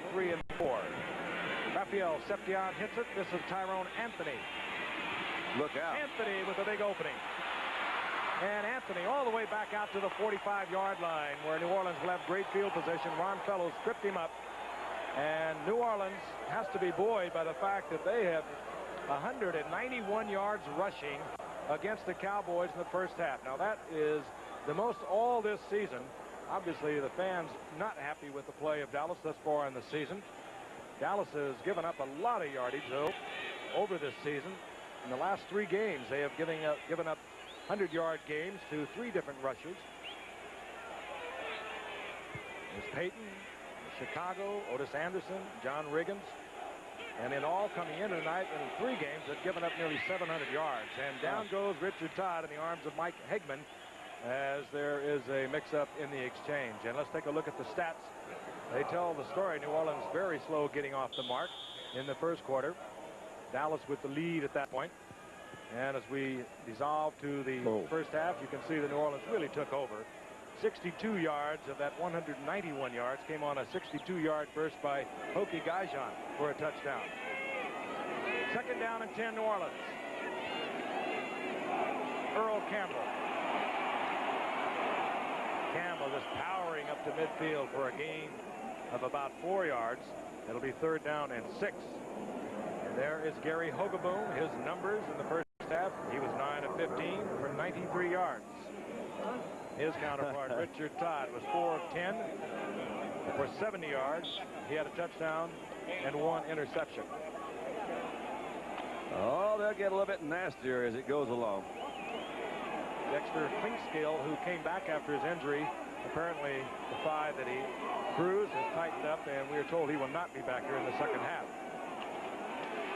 going 3 and 4. Rafael Septian hits it. This is Tyrone Anthony. Look out. Anthony with a big opening. And Anthony all the way back out to the 45-yard line where New Orleans will have great field position. Ron Fellows tripped him up. And New Orleans has to be buoyed by the fact that they have 191 yards rushing against the Cowboys in the first half. Now that is the most all this season. Obviously the fans not happy with the play of Dallas thus far in the season. Dallas has given up a lot of yardage though over this season. In the last 3 games they have given up 100-yard games to 3 different rushers. There's Peyton, Chicago, Otis Anderson, John Riggins. And in all coming in tonight in 3 games have given up nearly 700 yards. And down goes Richard Todd in the arms of Mike Hegman as there is a mix-up in the exchange. And let's take a look at the stats. They tell the story. New Orleans very slow getting off the mark in the first quarter. Dallas with the lead at that point. And as we dissolve to the first half, you can see that New Orleans really took over. 62 yards of that 191 yards came on a 62-yard burst by Hokie Gajan for a touchdown. Second down and 10, New Orleans. Earl Campbell. Campbell just powering up to midfield for a gain of about 4 yards. It'll be third down and 6. And there is Gary Hogeboom. His numbers in the first half, he was 9 of 15 for 93 yards. His counterpart, Richard Todd, was 4 of 10 for 70 yards. He had a touchdown and 1 interception. Oh, they'll get a little bit nastier as it goes along. Dexter Clinkscale, who came back after his injury, apparently the thigh that he bruised has tightened up, and we are told he will not be back here in the second half.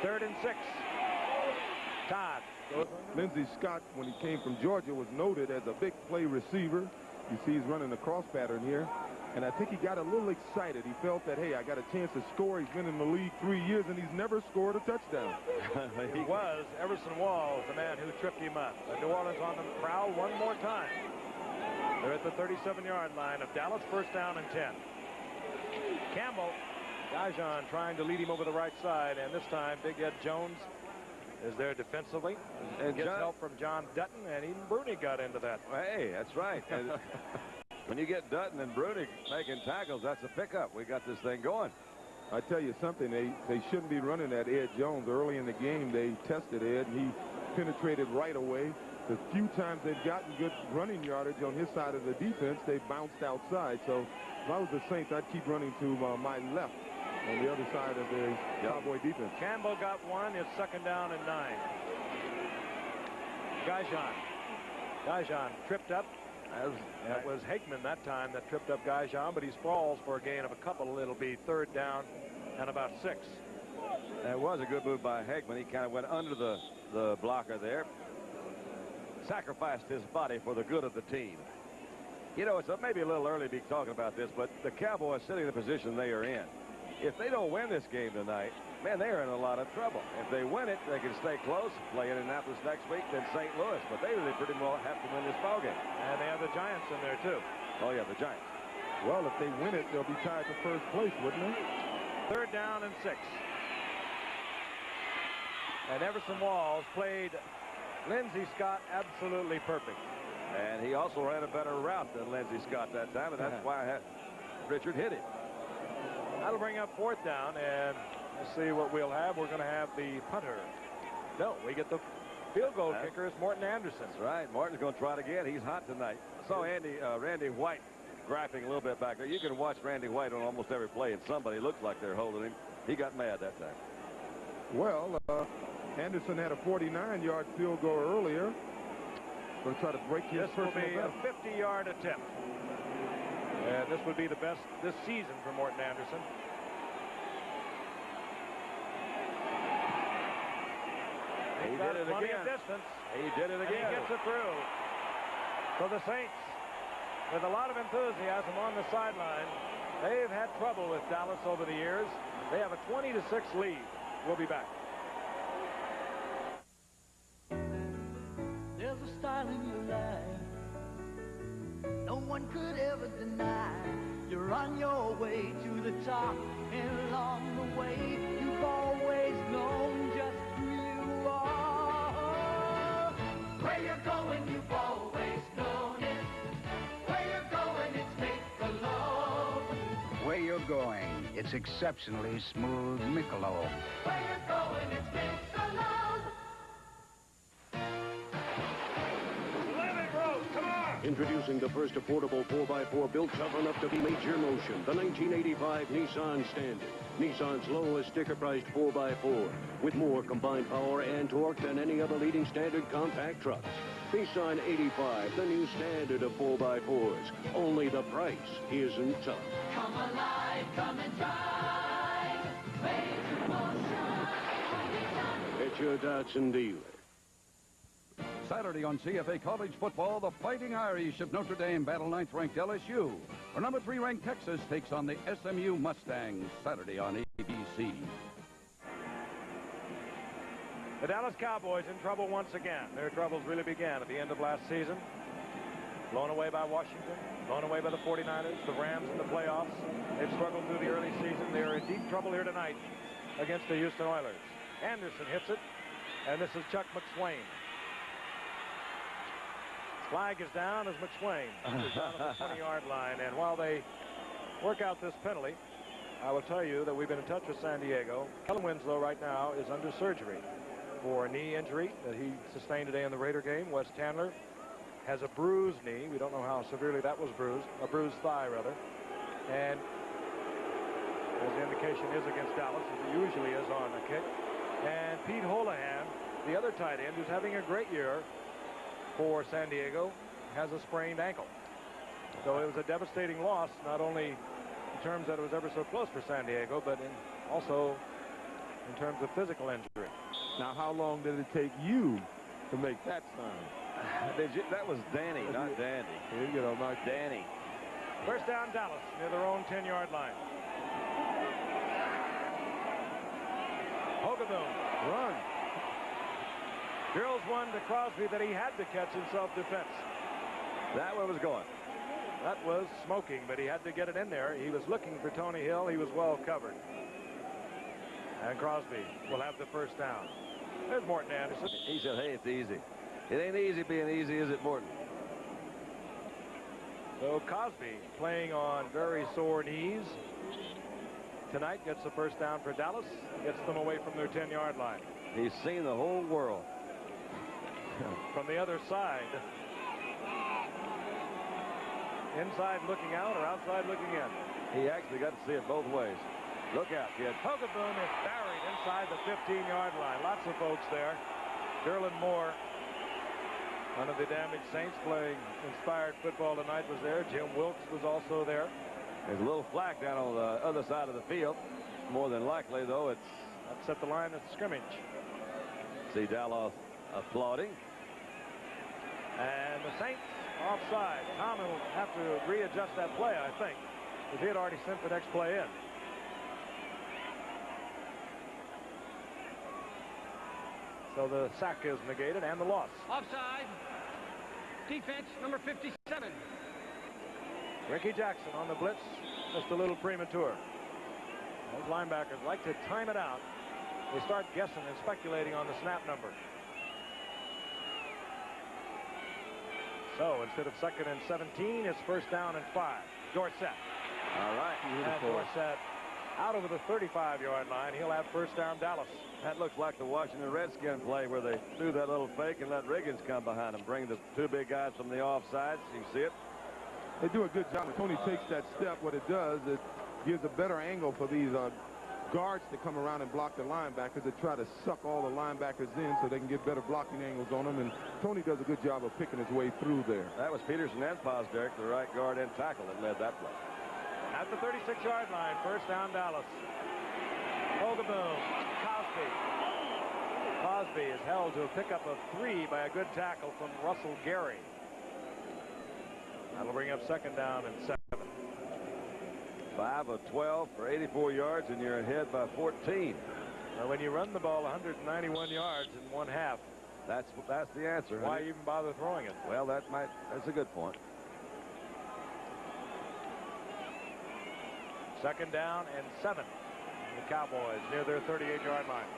Third and 6. Todd. Lindsey Scott, when he came from Georgia, was noted as a big play receiver. You see he's running the cross pattern here. And I think he got a little excited. He felt that, hey, I got a chance to score. He's been in the league 3 years, and he's never scored a touchdown. He was Everson Walls, the man who tripped him up. The New Orleans on the prowl one more time. They're at the 37-yard line of Dallas, first down and 10. Campbell, Gajan trying to lead him over the right side, and this time Big Ed Jones is there defensively and gets help from John Dutton, and even Bruni got into that. Hey, that's right. When you get Dutton and Bruni making tackles, that's a pickup. We got this thing going. I tell you something, they shouldn't be running at Ed Jones. Early in the game, they tested Ed, and he penetrated right away. The few times they've gotten good running yardage on his side of the defense, they bounced outside. So if I was the Saints, I'd keep running to my left on the other side of the Cowboy defense. Campbell got 1. It's second down and 9. Gajan tripped up. That was Hegman that time that tripped up Gajan, but he sprawls for a gain of a couple. It'll be third down and about 6. That was a good move by Hegman. He kind of went under the blocker there. Sacrificed his body for the good of the team. You know, it's maybe a little early to be talking about this, but the Cowboys sitting in the position they are in. If they don't win this game tonight, man, they are in a lot of trouble. If they win it, they can stay close, play Indianapolis next week, then St. Louis. But they really pretty well have to win this ballgame. And they have the Giants in there, too. Oh, yeah, the Giants. Well, if they win it, they'll be tied for first place, wouldn't they? Third down and 6. And Everson Walls played Lindsey Scott absolutely perfect. And he also ran a better route than Lindsey Scott that time, and that's why Richard hit him. That'll bring up fourth down, and let's see what we'll have. We're going to have the punter. No, we get the field goal kicker is Morton Anderson. That's right. Morton's going to try it again. He's hot tonight. I saw Randy White griping a little bit back there. You can watch Randy White on almost every play, and somebody looks like they're holding him. He got mad that time. Well, Anderson had a 49-yard field goal earlier. Going to try to break his This will be a 50-yard attempt. And this would be the best this season for Morton Anderson. He did it again. Distance. He did it again. And he gets it through. So the Saints, with a lot of enthusiasm on the sideline, they've had trouble with Dallas over the years. They have a 20-6 lead. We'll be back. There's a style in your life no one could ever deny. You're on your way to the top, and along the way, you've always known just who you are. Where you're going, you've always known it. Where you're going, it's Michelob. Where you're going, it's exceptionally smooth Michelob. Where you're going, it's Michelob. Introducing the first affordable 4x4 built tough enough to be major motion, the 1985 Nissan Standard. Nissan's lowest sticker-priced 4x4, with more combined power and torque than any other leading standard compact trucks. Nissan 85, the new standard of 4x4s. Only the price isn't tough. Come alive, come and drive. Major motion. It's your Datsun dealer. Saturday on CFA College football, the Fighting Irish of Notre Dame battle 9th-ranked LSU. Or number 3-ranked Texas takes on the SMU Mustangs Saturday on ABC. The Dallas Cowboys in trouble once again. Their troubles really began at the end of last season. Blown away by Washington, blown away by the 49ers, the Rams in the playoffs. They've struggled through the early season. They are in deep trouble here tonight against the Houston Oilers. Anderson hits it, and this is Chuck McSwain. Flag is down as McSwain is down at the 20-yard line. And while they work out this penalty, I will tell you that we've been in touch with San Diego. Kellen Winslow right now is under surgery for a knee injury that he sustained today in the Raider game. Wes Chandler has a bruised knee. We don't know how severely that was bruised. A bruised thigh, rather. And as the indication is against Dallas, as it usually is on a kick. And Pete Holohan, the other tight end, who's having a great year for San Diego, has a sprained ankle. So it was a devastating loss, not only in terms that it was ever so close for San Diego, but also in terms of physical injury. Now, how long did it take you to make that sign? That was Danny, not Dandy. Here you go, Mike. Danny. First down, Dallas, near their own 10-yard line. Hogeboom. Run. Drills one to Crosby that he had to catch in self-defense. That one was going. That was smoking, but he had to get it in there. He was looking for Tony Hill. He was well covered. And Crosby will have the first down. There's Morton Anderson. He said, hey, it's easy. It ain't easy being easy, is it, Morton? So Crosby playing on very sore knees tonight gets the first down for Dallas. Gets them away from their 10-yard line. He's seen the whole world. From the other side. Inside looking out or outside looking in? He actually got to see it both ways. Look out, kid. Hogeboom is buried inside the 15-yard line. Lots of folks there. Derlin Moore, one of the damaged Saints playing inspired football tonight, was there. Jim Wilkes was also there. There's a little flag down on the other side of the field. More than likely, though, it's... That's at the line of scrimmage. See Dallas applauding. And the Saints offside. Tom will have to readjust that play, I think, because he had already sent the next play in. So the sack is negated and the loss. Offside. Defense, number 57. Ricky Jackson on the blitz, just a little premature. Those linebackers like to time it out. They start guessing and speculating on the snap number. So instead of 2nd and 17, it's first down and 5. Dorsett. All right. And Dorsett out over the 35-yard line. He'll have first down Dallas. That looks like the Washington Redskin play where they threw that little fake and let Riggins come behind him. Bring the two big guys from the offsides. You see it? They do a good job. When Tony takes that step, what it does, it gives a better angle for these guards to come around and block the linebackers, to try to suck all the linebackers in so they can get better blocking angles on them. And Tony does a good job of picking his way through there. That was Peterson and Posderick, the right guard and tackle, that led that play. At the 36-yard line, first down Dallas. Hogeboom. Crosby is held to a pickup of 3 by a good tackle from Russell Gary. That'll bring up second down and 7. 5 of 12 for 84 yards, and you're ahead by 14. Now, when you run the ball 191 yards in one half, that's the answer. Why even bother throwing it? Well, that's a good point. 2nd down and 7. The Cowboys near their 38-yard line.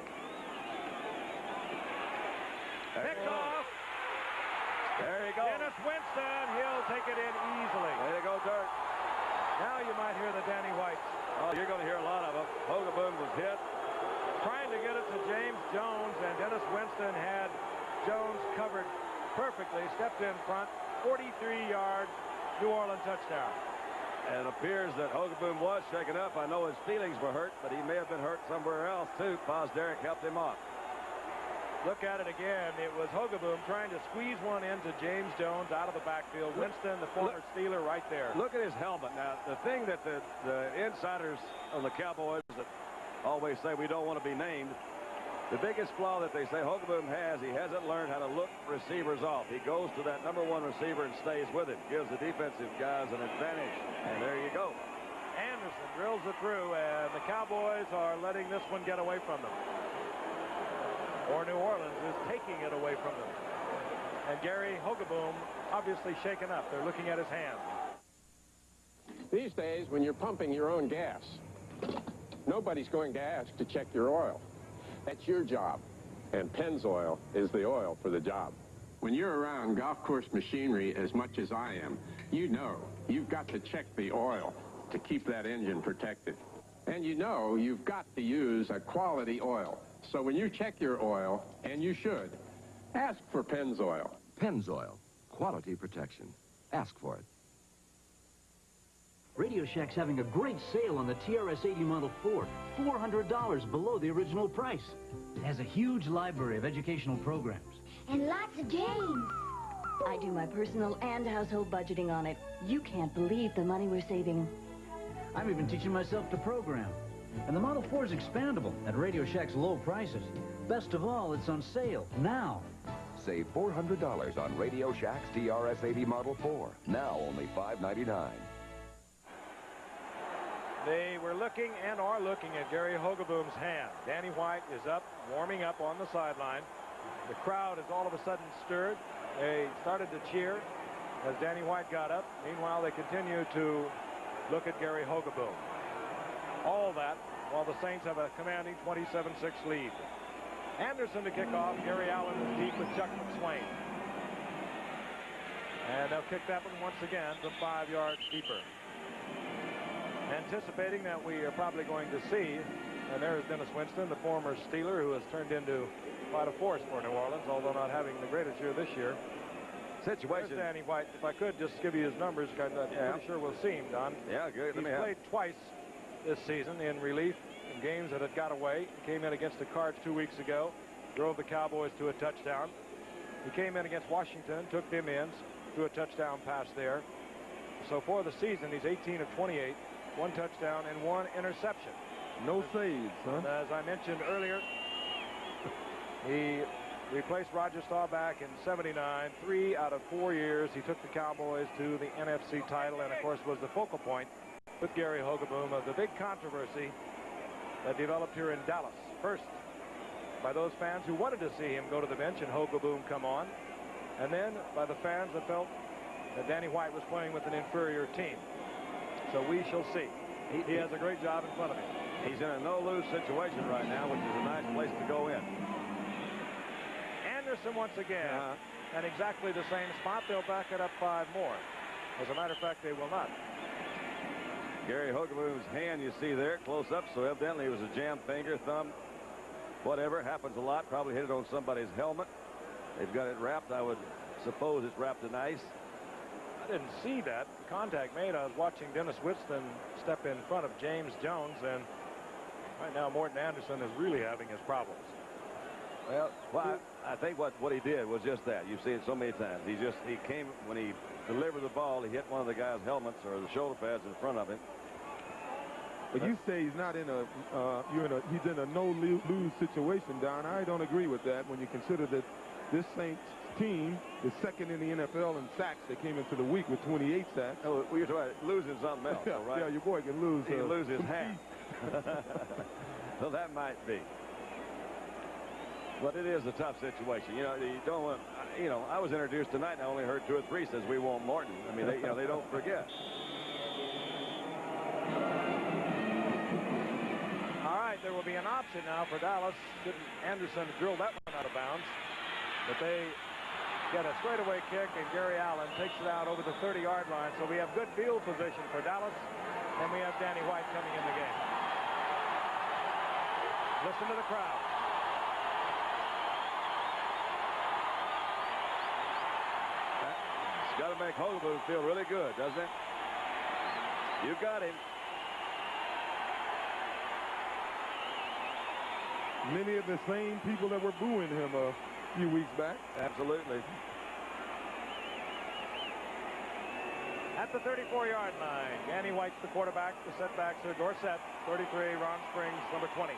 Picked off. There you go. Dennis Winston. He'll take it in easily. Way to go, Dirt. Now you might hear the Danny Whites. Oh, you're going to hear a lot of them. Hogeboom was hit. Trying to get it to James Jones, and Dennis Winston had Jones covered perfectly. Stepped in front. 43-yard New Orleans touchdown. And it appears that Hogeboom was shaken up. I know his feelings were hurt, but he may have been hurt somewhere else, too. Paz Derek helped him off. Look at it again. It was Hogeboom trying to squeeze one into James Jones out of the backfield. Winston, the former Steeler, right there. Look at his helmet. Now, the thing that the insiders on the Cowboys that always say we don't want to be named, the biggest flaw that they say Hogeboom has, he hasn't learned how to look receivers off. He goes to that #1 receiver and stays with him. Gives the defensive guys an advantage. And there you go. Anderson drills it through, and the Cowboys are letting this one get away from them. Or New Orleans is taking it away from them. And Gary Hogeboom obviously shaken up. They're looking at his hand. These days, when you're pumping your own gas, nobody's going to ask to check your oil. That's your job. And Pennzoil is the oil for the job. When you're around golf course machinery as much as I am, you know you've got to check the oil to keep that engine protected. And you know you've got to use a quality oil. So when you check your oil, and you should, ask for Pennzoil. Pennzoil, quality protection. Ask for it. Radio Shack's having a great sale on the TRS-80 Model 4. $400 below the original price. It has a huge library of educational programs. And lots of games. I do my personal and household budgeting on it. You can't believe the money we're saving. I'm even teaching myself to program. And the Model 4 is expandable at Radio Shack's low prices. Best of all, it's on sale now. Save $400 on Radio Shack's TRS-80 Model 4. Now only $5.99. They were looking and are looking at Gary Hogeboom's hand. Danny White is up, warming up on the sideline. The crowd is all of a sudden stirred. They started to cheer as Danny White got up. Meanwhile, they continue to look at Gary Hogeboom. All that while the Saints have a commanding 27-6 lead. Anderson to kick off. Gary Allen is deep with Chuck McSwain. And they'll kick that one once again from 5 yards deeper. Anticipating that we are probably going to see, and there's Dennis Winston, the former Steeler, who has turned into quite a force for New Orleans, although not having the greatest year this year. Situation. There's Danny White. If I could just give you his numbers, I'm pretty sure we'll see him, Don. Yeah, good. He's played twice this season in relief in games that had got away. He came in against the Cards 2 weeks ago, drove the Cowboys to a touchdown. He came in against Washington, took them in, threw a touchdown pass there. So for the season, he's 18 of 28, 1 touchdown and 1 interception. No saves, huh? And as I mentioned earlier, he replaced Roger Staubach in '79. 3 out of 4 years, he took the Cowboys to the NFC title and, of course, was the focal point with Gary Hogeboom of the big controversy that developed here in Dallas. First, by those fans who wanted to see him go to the bench and Hogeboom come on, and then by the fans that felt that Danny White was playing with an inferior team. So we shall see. He has a great job in front of him. He's in a no-lose situation right now, which is a nice place to go in. Anderson once again, and exactly the same spot. They'll back it up 5 more. As a matter of fact, they will not. Gary Hogeboom's hand you see there close up, so evidently it was a jammed finger, thumb, whatever. Happens a lot. Probably hit it on somebody's helmet. They've got it wrapped. I would suppose it's wrapped in ice. I didn't see that contact made. I was watching Dennis Winston step in front of James Jones, and right now Morton Anderson is really having his problems. Well, I think what he did was just that. You see it so many times. He came, when he delivered the ball, he hit one of the guy's helmets or the shoulder pads in front of him. But you say he's not in he's in a no-lose situation, Don. I don't agree with that when you consider that this Saints team is second in the NFL in sacks. They came into the week with 28 sacks. Oh, well, you're talking about losing something else, right? Yeah, your boy can lose. He can lose his hand. Well, that might be. But it is a tough situation. You don't want. I was introduced tonight, and I only heard 2 or 3 says we want Morton. I mean, they don't forget. there will be an option now for Dallas. Anderson drilled that one out of bounds. But they get a straightaway kick, and Gary Allen takes it out over the 30-yard line. So we have good field position for Dallas, and we have Danny White coming in the game. Listen to the crowd. It's got to make Hogeboom feel really good, doesn't it? You got him. Many of the same people that were booing him a few weeks back. Absolutely. At the 34-yard line, Danny White's the quarterback. The setbacks are Dorsett, 33, Ron Springs, number 20.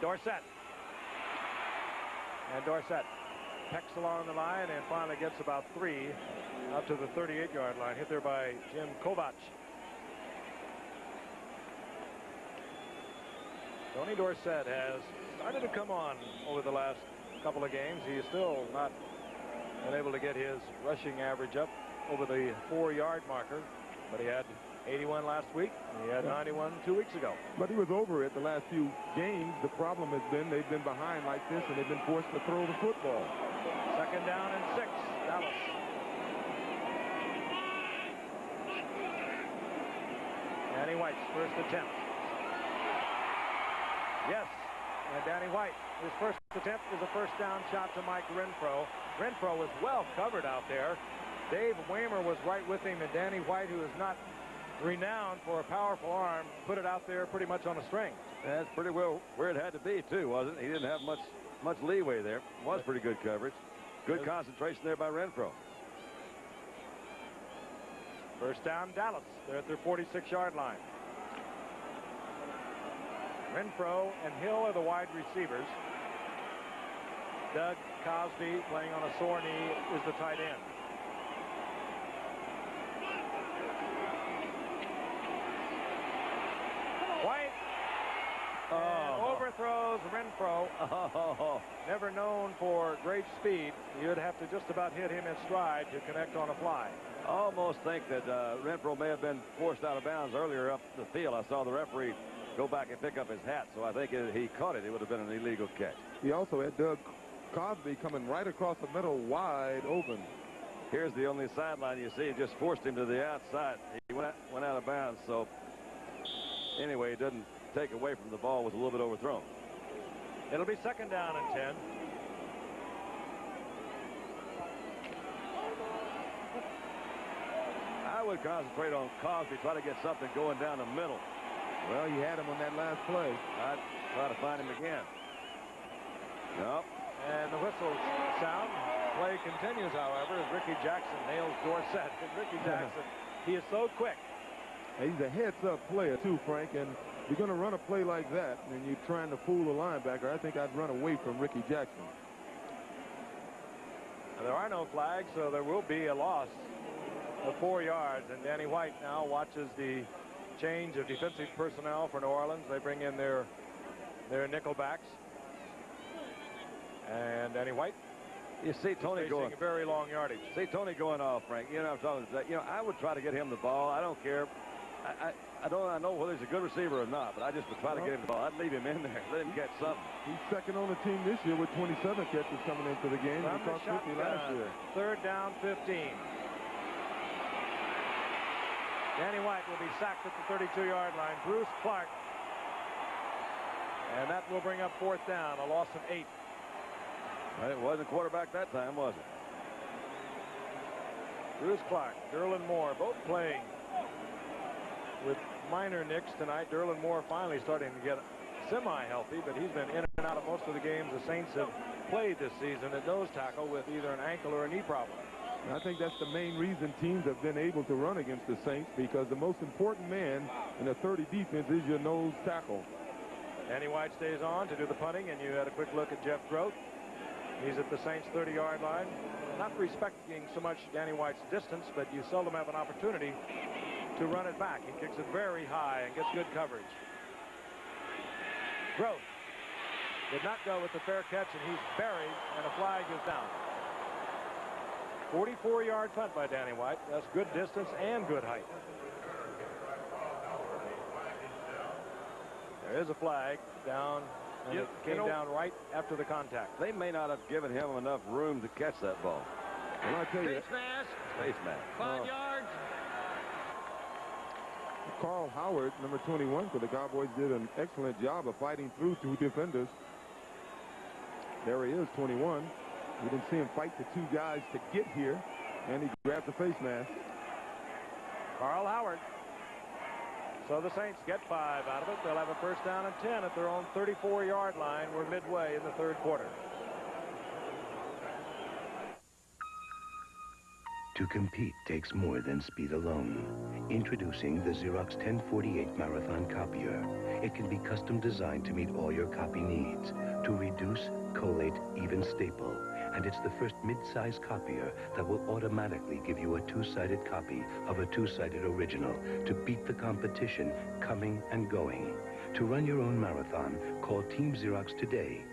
Dorsett. And Dorsett pecks along the line and finally gets about 3 up to the 38-yard line. Hit there by Jim Kovach. Tony Dorsett has started to come on over the last couple of games. He is still not been able to get his rushing average up over the 4-yard marker, but he had 81 last week, and he had 91 2 weeks ago. But he was over it the last few games. The problem has been they've been behind like this, and they've been forced to throw the football. Second down and 6, Dallas. Danny White's first attempt. Yes, and Danny White, his first attempt is a first down shot to Mike Renfro. Renfro was well covered out there. Dave Waymer was right with him, and Danny White, who is not renowned for a powerful arm, put it out there pretty much on a string. That's pretty well where it had to be, too, wasn't it? He didn't have much leeway there. It was pretty good coverage. Good concentration there by Renfro. First down, Dallas. They're at their 46-yard line. Renfro and Hill are the wide receivers. Doug Cosby, playing on a sore knee, is the tight end. White overthrows Renfro. Never known for great speed. You'd have to just about hit him in stride to connect on a fly. I almost think that Renfro may have been forced out of bounds earlier up the field. I saw the referee go back and pick up his hat, so I think if he caught it, it would have been an illegal catch. He also had Doug Cosby coming right across the middle, wide open. Here's the only sideline you see. It just forced him to the outside. He went out of bounds, so anyway, it doesn't take away from the ball. Was a little bit overthrown. It'll be second down and 10. I would concentrate on Cosby, try to get something going down the middle. Well, you had him on that last play. I'd try to find him again. Nope. And the whistles sound. Play continues, however, as Ricky Jackson nails Dorsett. And Ricky Jackson, he is so quick. He's a heads-up player, too, Frank, and you're going to run a play like that, and you're trying to fool the linebacker. I think I'd run away from Ricky Jackson. Now, there are no flags, so there will be a loss of 4 yards, and Danny White now watches the change of defensive personnel for New Orleans. They bring in their nickelbacks. And Danny White, you see Tony going a very long yardage. See Tony going off, Frank. You know what I'm talking about. You know, I would try to get him the ball. I don't care. I don't know whether he's a good receiver or not, but I just would try to get him the ball. I'd leave him in there, let him catch something. He's second on the team this year with 27 catches coming into the game. He caught 50 last year. Third down, 15. Danny White will be sacked at the 32-yard line. Bruce Clark. And that will bring up fourth down, a loss of 8. Well, it wasn't quarterback that time, was it? Bruce Clark, Derlin Moore, both playing with minor nicks tonight. Derlin Moore finally starting to get semi-healthy, but he's been in and out of most of the games the Saints have played this season at nose tackle with either an ankle or a knee problem. I think that's the main reason teams have been able to run against the Saints, because the most important man in a 30 defense is your nose tackle. Danny White stays on to do the punting, and you had a quick look at Jeff Groth. He's at the Saints' 30-yard line. Not respecting so much Danny White's distance, but you seldom have an opportunity to run it back. He kicks it very high and gets good coverage. Groth did not go with the fair catch, and he's buried, and a flag is down. 44-yard punt by Danny White. That's good distance and good height. There is a flag down, and it came down right after the contact. They may not have given him enough room to catch that ball. Well, I tell you, Face mask. Face mask. 5 yards. Carl Howard, number 21 for the Cowboys, did an excellent job of fighting through 2 defenders. There he is, 21. We didn't see him fight the 2 guys to get here, and he grabbed the face mask. Carl Howard. So the Saints get 5 out of it. They'll have a first down and 10 at their own 34-yard line. We're midway in the 3rd quarter. To compete takes more than speed alone. Introducing the Xerox 1048 Marathon Copier. It can be custom designed to meet all your copy needs. To reduce, collate, even staple. And it's the first mid-size copier that will automatically give you a 2-sided copy of a 2-sided original to beat the competition coming and going. To run your own marathon, call Team Xerox today.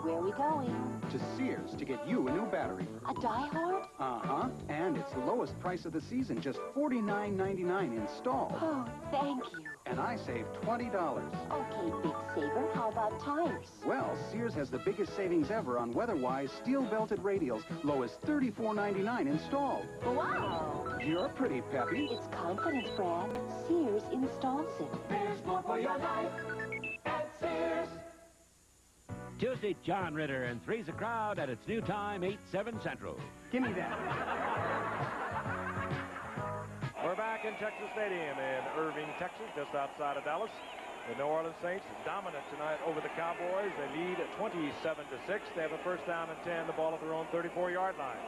Where are we going? To Sears to get you a new battery. A Die-Hard? Uh-huh. And it's the lowest price of the season, just $49.99 installed. Oh, thank you. And I saved $20. Okay, big saver. How about tires? Well, Sears has the biggest savings ever on weather-wise steel-belted radials, low as $34.99 installed. Wow! You're pretty peppy. It's confidence, Brad. Sears installs it. There's more for your life at Sears. Tuesday, John Ritter, and Three's a Crowd at its new time, 8/7 Central. Give me that. We're back in Texas Stadium in Irving, Texas, just outside of Dallas. The New Orleans Saints dominant tonight over the Cowboys. They lead 27-6. They have a first down and 10, the ball at their own 34-yard line.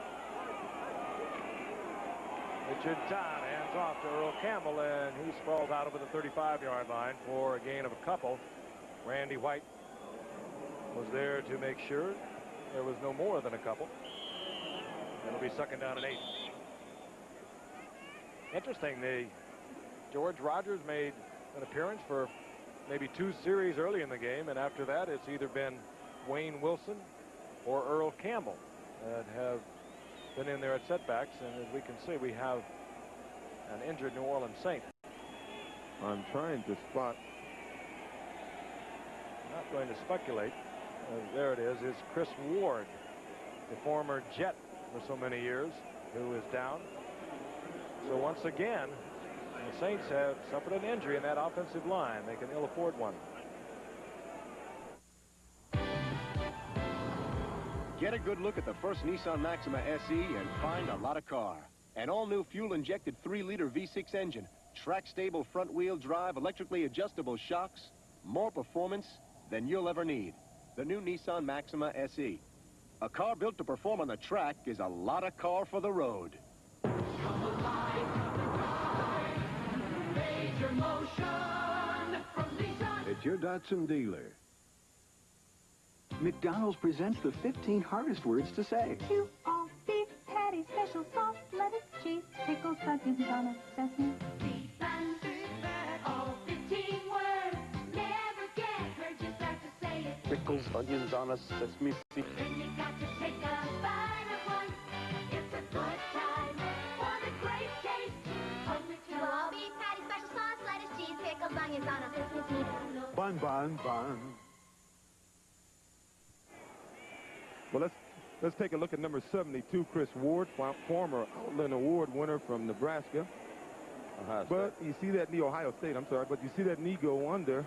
Richard Todd hands off to Earl Campbell, and he sprawls out over the 35-yard line for a gain of a couple. Randy White was there to make sure there was no more than a couple. It'll be 2nd down and 8. Interesting, George Rogers made an appearance for maybe 2 series early in the game, and after that it's either been Wayne Wilson or Earl Campbell that have been in there at setbacks, and as we can see, we have an injured New Orleans Saint. I'm trying to spot. Not going to speculate. There it is Chris Ward, the former Jet for so many years, who is down. So once again, the Saints have suffered an injury in that offensive line. They can ill afford one. Get a good look at the first Nissan Maxima SE and find a lot of car. An all-new fuel-injected 3-liter V6 engine, track-stable front-wheel drive, electrically adjustable shocks, more performance than you'll ever need. The new Nissan Maxima SE. A car built to perform on the track is a lot of car for the road. Come alive, major motion from Nissan. It's your Datsun dealer. McDonald's presents the 15 hardest words to say. 2 all beef patty, special sauce, lettuce, cheese, pickles, onions on a sesame. Beef and all 15 words. Never get hurt, just have to say it. Pickles, onions on a sesame seed. Then you got to take a bite at once. It's a good time for the great taste of McDonald's. All beef patty, special sauce, lettuce, cheese, pickles, onions on a sesame seed. Bun, bun, bun. Well, let's take a look at number 72, Chris Ward, former Outland Award winner from Nebraska. But you see that knee, Ohio State, I'm sorry, but you see that knee go under.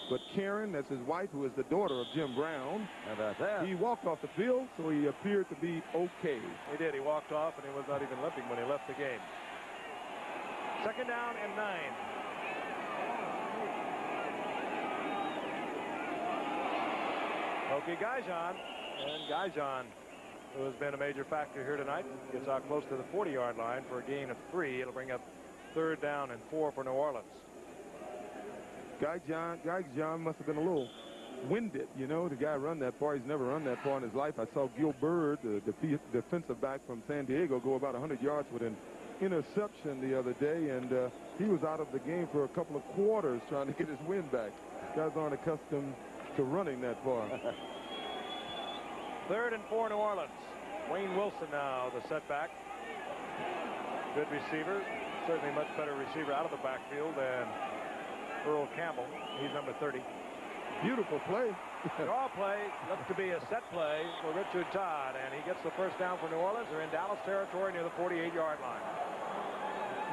But Karen, that's his wife, who is the daughter of Jim Brown. How about that? He walked off the field, so he appeared to be okay. He did. He walked off, and he was not even limping when he left the game. 2nd down and 9. Okay, Gaijan. And Gaijan, who has been a major factor here tonight, gets out close to the 40-yard line for a gain of 3. It'll bring up 3rd down and 4 for New Orleans. Gaijan must have been a little winded, you know. The guy run that far. He's never run that far in his life. I saw Gil Bird, the defensive back from San Diego, go about 100 yards with an interception the other day, and he was out of the game for a couple of quarters trying to get his wind back. Guys aren't accustomed to running that far. 3rd and 4 New Orleans. Wayne Wilson now the setback. Good receiver. Certainly much better receiver out of the backfield than Earl Campbell. He's number 30. Beautiful play. Draw play looked to be a set play for Richard Todd, and he gets the first down for New Orleans. They're in Dallas territory near the 48-yard line.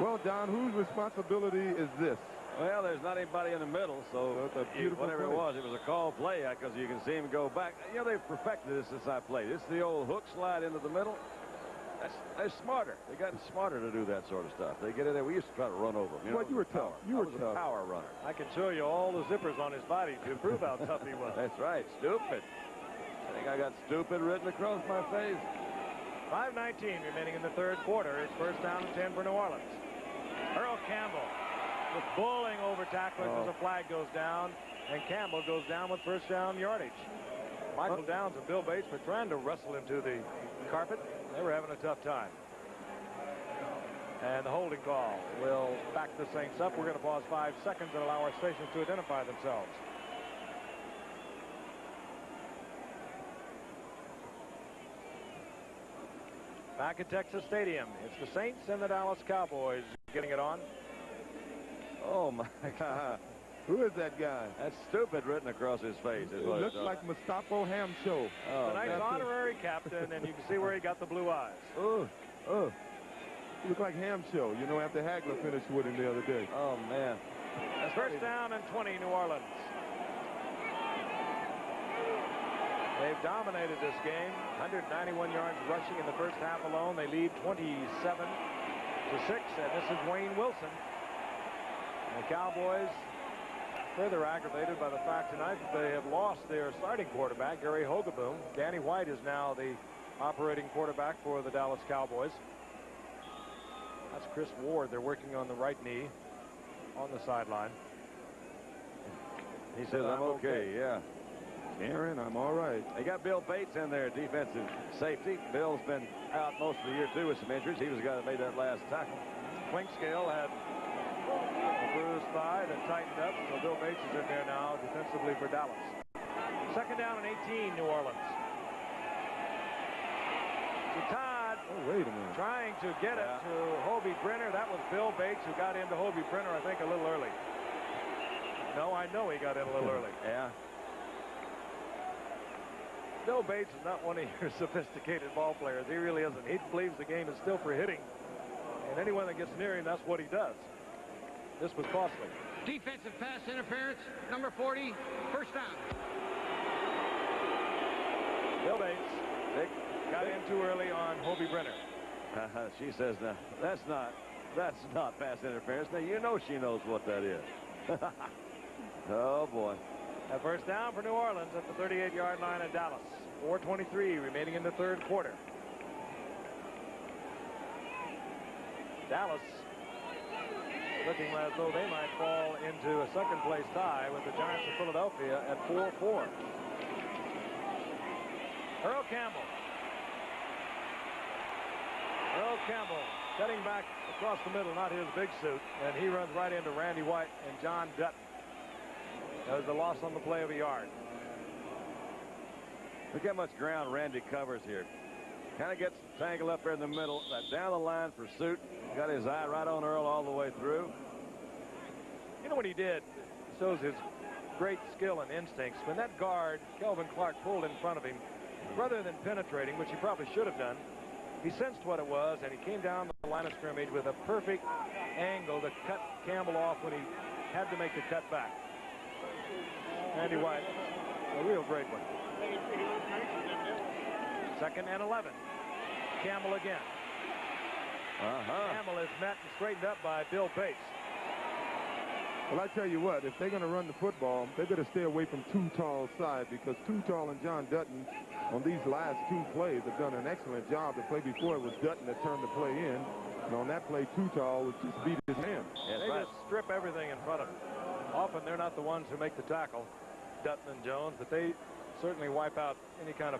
Well, Don, whose responsibility is this? Well, there's not anybody in the middle, so whatever it was a call play because you can see him go back. You know, they've perfected this since I played. This is the old hook slide into the middle. They're smarter. They gotten smarter to do that sort of stuff. They get in there. We used to try to run over them. You were tough. You were a power runner. I can show you all the zippers on his body to prove how tough he was. That's right. Stupid. I think I got stupid written across my face. 5:19 remaining in the third quarter. It's first down and 10 for New Orleans. Earl Campbell with bowling over tacklers as a flag goes down, and Campbell goes down with first down yardage. Michael Downs and Bill Bates were trying to wrestle him to the carpet. They were having a tough time. And the holding call will back the Saints up. We're going to pause 5 seconds and allow our stations to identify themselves. Back at Texas Stadium, it's the Saints and the Dallas Cowboys getting it on. Oh, my God. Who is that guy? That's stupid written across his face. It looks like Mustafa Hamsho. Tonight's honorary captain, and you can see where he got the blue eyes. He looked like Hamsho, you know, after Hagler finished with him the other day. Oh, man. That's first down and 20, New Orleans. They've dominated this game. 191 yards rushing in the first half alone. They lead 27-6, and this is Wayne Wilson. And the Cowboys further aggravated by the fact tonight that they have lost their starting quarterback, Gary Hogeboom. Danny White is now the operating quarterback for the Dallas Cowboys. That's Chris Ward. They're working on the right knee on the sideline. He says, I'm okay, yeah. Aaron, I'm all right. They got Bill Bates in there, defensive safety. Bill's been out most of the year, too, with some injuries. He was the guy that made that last tackle. Clinkscale had a bruised thigh that tightened up, so Bill Bates is in there now defensively for Dallas. Second down and 18, New Orleans. So Todd wait a minute. Trying to get it to Hobie Brenner. That was Bill Bates who got into Hobie Brenner, I think, a little early. No, I know he got in a little early. Yeah. Bill Bates is not one of your sophisticated ball players. He really isn't. He believes the game is still for hitting. And anyone that gets near him, that's what he does. This was costly. Defensive pass interference, number 40, first down. Bill Bates got in too early on Hobie Brenner. She says, no, that's not pass interference. Now, you know she knows what that is. Oh, boy. A first down for New Orleans at the 38-yard line at Dallas. 4:23 remaining in the third quarter. Dallas looking as though they might fall into a second-place tie with the Giants of Philadelphia at 4-4. Earl Campbell. Earl Campbell cutting back across the middle, not his big suit, and he runs right into Randy White and John Dutton. There's a loss on the play of a yard. Look how much ground Randy covers here. Kind of gets tangled up there in the middle. That down the line pursuit. Got his eye right on Earl all the way through. You know what he did? Shows his great skill and instincts. When that guard, Kelvin Clark, pulled in front of him, rather than penetrating, which he probably should have done, he sensed what it was, and he came down the line of scrimmage with a perfect angle to cut Campbell off when he had to make the cut back. Randy White, a real great one. Second and 11. Campbell again. Campbell is met and straightened up by Bill Bates. Well, I tell you what, if they're going to run the football, they better stay away from Too Tall's side, because Too Tall and John Dutton on these last two plays have done an excellent job. The play before it was Dutton that turned the play in, and on that play, Too Tall was just beat his man. They just strip everything in front of them. Often they're not the ones who make the tackle, Dutton and Jones, but they certainly wipe out any kind of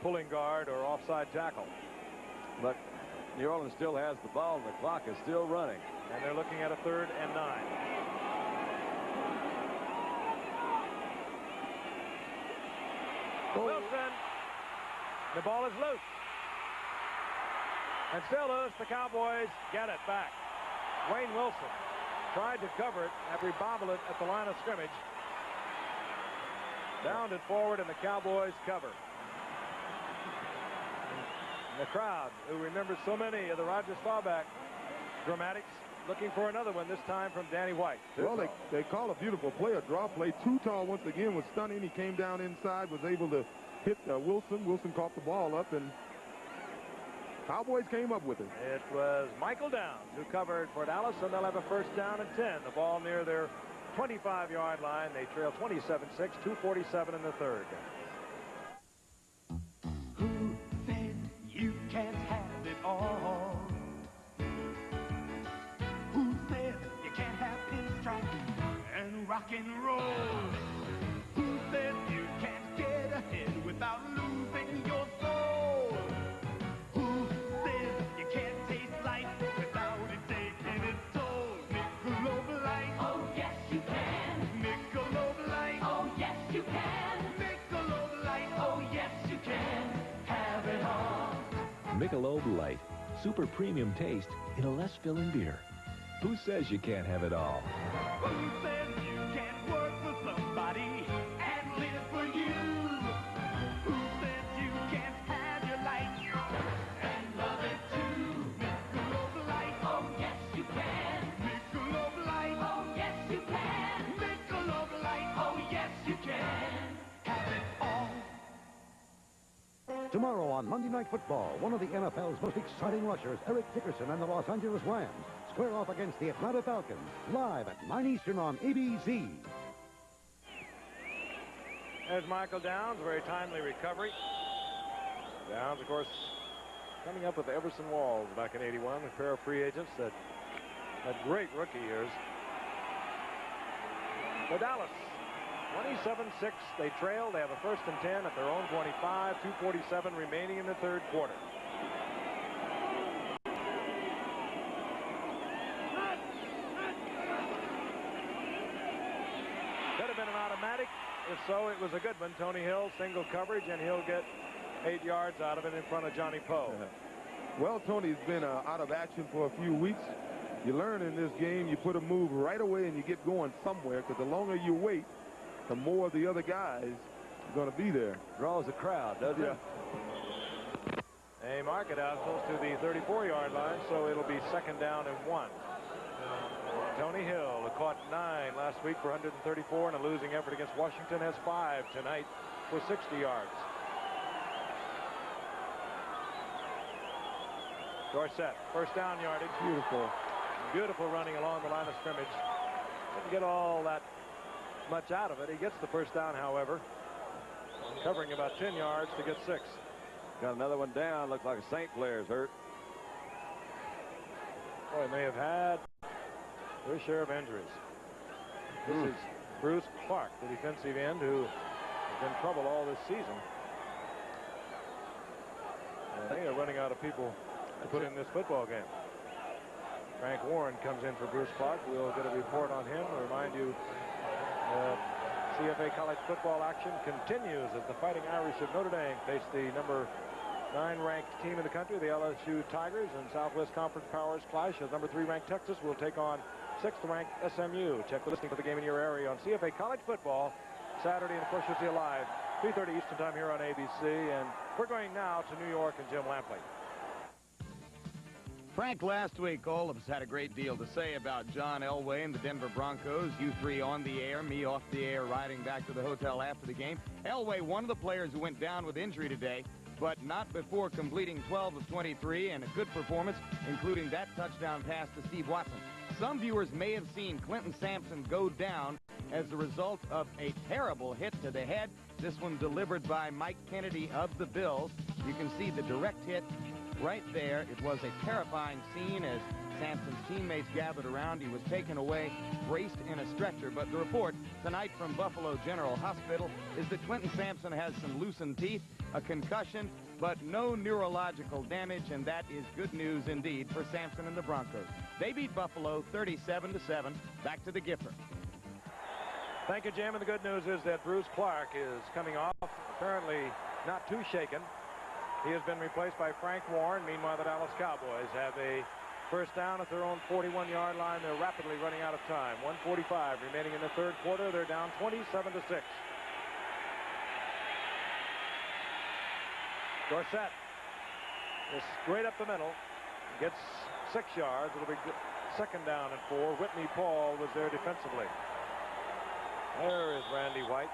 pulling guard or offside tackle. But New Orleans still has the ball, and the clock is still running. And they're looking at a 3rd and 9. Wilson, the ball is loose. And still loose. The Cowboys get it back. Wayne Wilson tried to cover it after he bobbled it at the line of scrimmage. Bounded forward, and the Cowboys cover. And the crowd, who remembers so many of the Roger Staubach dramatics, looking for another one, this time from Danny White. Well, they call a beautiful play, a draw play. Too Tall once again was stunning. He came down inside, was able to hit Wilson. Wilson caught the ball up, and Cowboys came up with it. It was Michael Downs who covered for Dallas, and they'll have a first down and 10. The ball near their 25-yard line. They trail 27-6, 2:47 in the third. Who said you can't have it all? Who said you can't have pinstripe and rock and roll? Who said you can't get ahead without losing your soul? Who says you can't taste life without it taking its toll? Michelob Light. Oh, yes, you can. Michelob Light. Oh, yes, you can. Michelob Light. Oh, yes, you can. Have it all. Michelob Light. Super premium taste in a less filling beer. Who says you can't have it all? Who says you can't work for somebody and live for you? Who says you can't have your life and love it too? Michelob Light. Oh, yes, you can. Michelob Light. Oh, yes, you can. Michelob Light. Oh, yes, you can. Have it all. Tomorrow on Monday Night Football, one of the NFL's most exciting rushers, Eric Dickerson and the Los Angeles Rams, square off against the Atlanta Falcons, live at 9 Eastern on ABC. There's Michael Downs, very timely recovery. Downs, of course, coming up with Everson Walls back in '81, a pair of free agents that had great rookie years. For Dallas, 27-6, they trail. They have a first and 10 at their own 25, 2:47 remaining in the third quarter. Could have been an automatic. If so, it was a good one. Tony Hill, single coverage, and he'll get 8 yards out of it in front of Johnny Poe. Well, Tony's been out of action for a few weeks. You learn in this game, you put a move right away and you get going somewhere, because the longer you wait, the more the other guys are going to be there. Draws the crowd, doesn't it? They mark it out close to the 34-yard line, so it'll be second down and 1. Tony Hill, who caught 9 last week for 134 and a losing effort against Washington, has 5 tonight for 60 yards. Dorsett, first down yardage. Beautiful running along the line of scrimmage. Didn't get all that much out of it. He gets the first down, however, covering about 10 yards to get 6. Got another one down. Looks like a St. Clair's hurt. Boy, may have had their share of injuries. This is Bruce Clark, the defensive end, who has been in trouble all this season. And they are running out of people to put in this football game. Frank Warren comes in for Bruce Clark. We'll get a report on him. I'll remind you, CFA college football action continues as the Fighting Irish of Notre Dame face the number 9 ranked team in the country, the LSU Tigers, and Southwest Conference powers clash as number 3 ranked Texas will take on 6th ranked SMU. Check the listing for the game in your area on CFA college football Saturday, and of course you'll see it live 3:30 Eastern time here on ABC. And we're going now to New York and Jim Lampley. Frank, last week, all of us had a great deal to say about John Elway and the Denver Broncos. You three on the air, me off the air, riding back to the hotel after the game. Elway, one of the players who went down with injury today, but not before completing 12 of 23 and a good performance, including that touchdown pass to Steve Watson. Some viewers may have seen Clinton Sampson go down as a result of a terrible hit to the head. This one delivered by Mike Kennedy of the Bills. You can see the direct hit right there. It was a terrifying scene as Sampson's teammates gathered around. He was taken away, braced in a stretcher. But the report tonight from Buffalo General Hospital is that Clinton Sampson has some loosened teeth, a concussion, but no neurological damage, and that is good news indeed for Sampson and the Broncos. They beat Buffalo 37-7. Back to the Giffer. Thank you, Jim. And the good news is that Bruce Clark is coming off, apparently not too shaken. He has been replaced by Frank Warren. Meanwhile, the Dallas Cowboys have a first down at their own 41-yard line. They're rapidly running out of time. 1:45 remaining in the third quarter. They're down 27-6. Dorsett is straight up the middle. Gets 6 yards. It'll be second down and 4. Whitney Paul was there defensively. There is Randy White.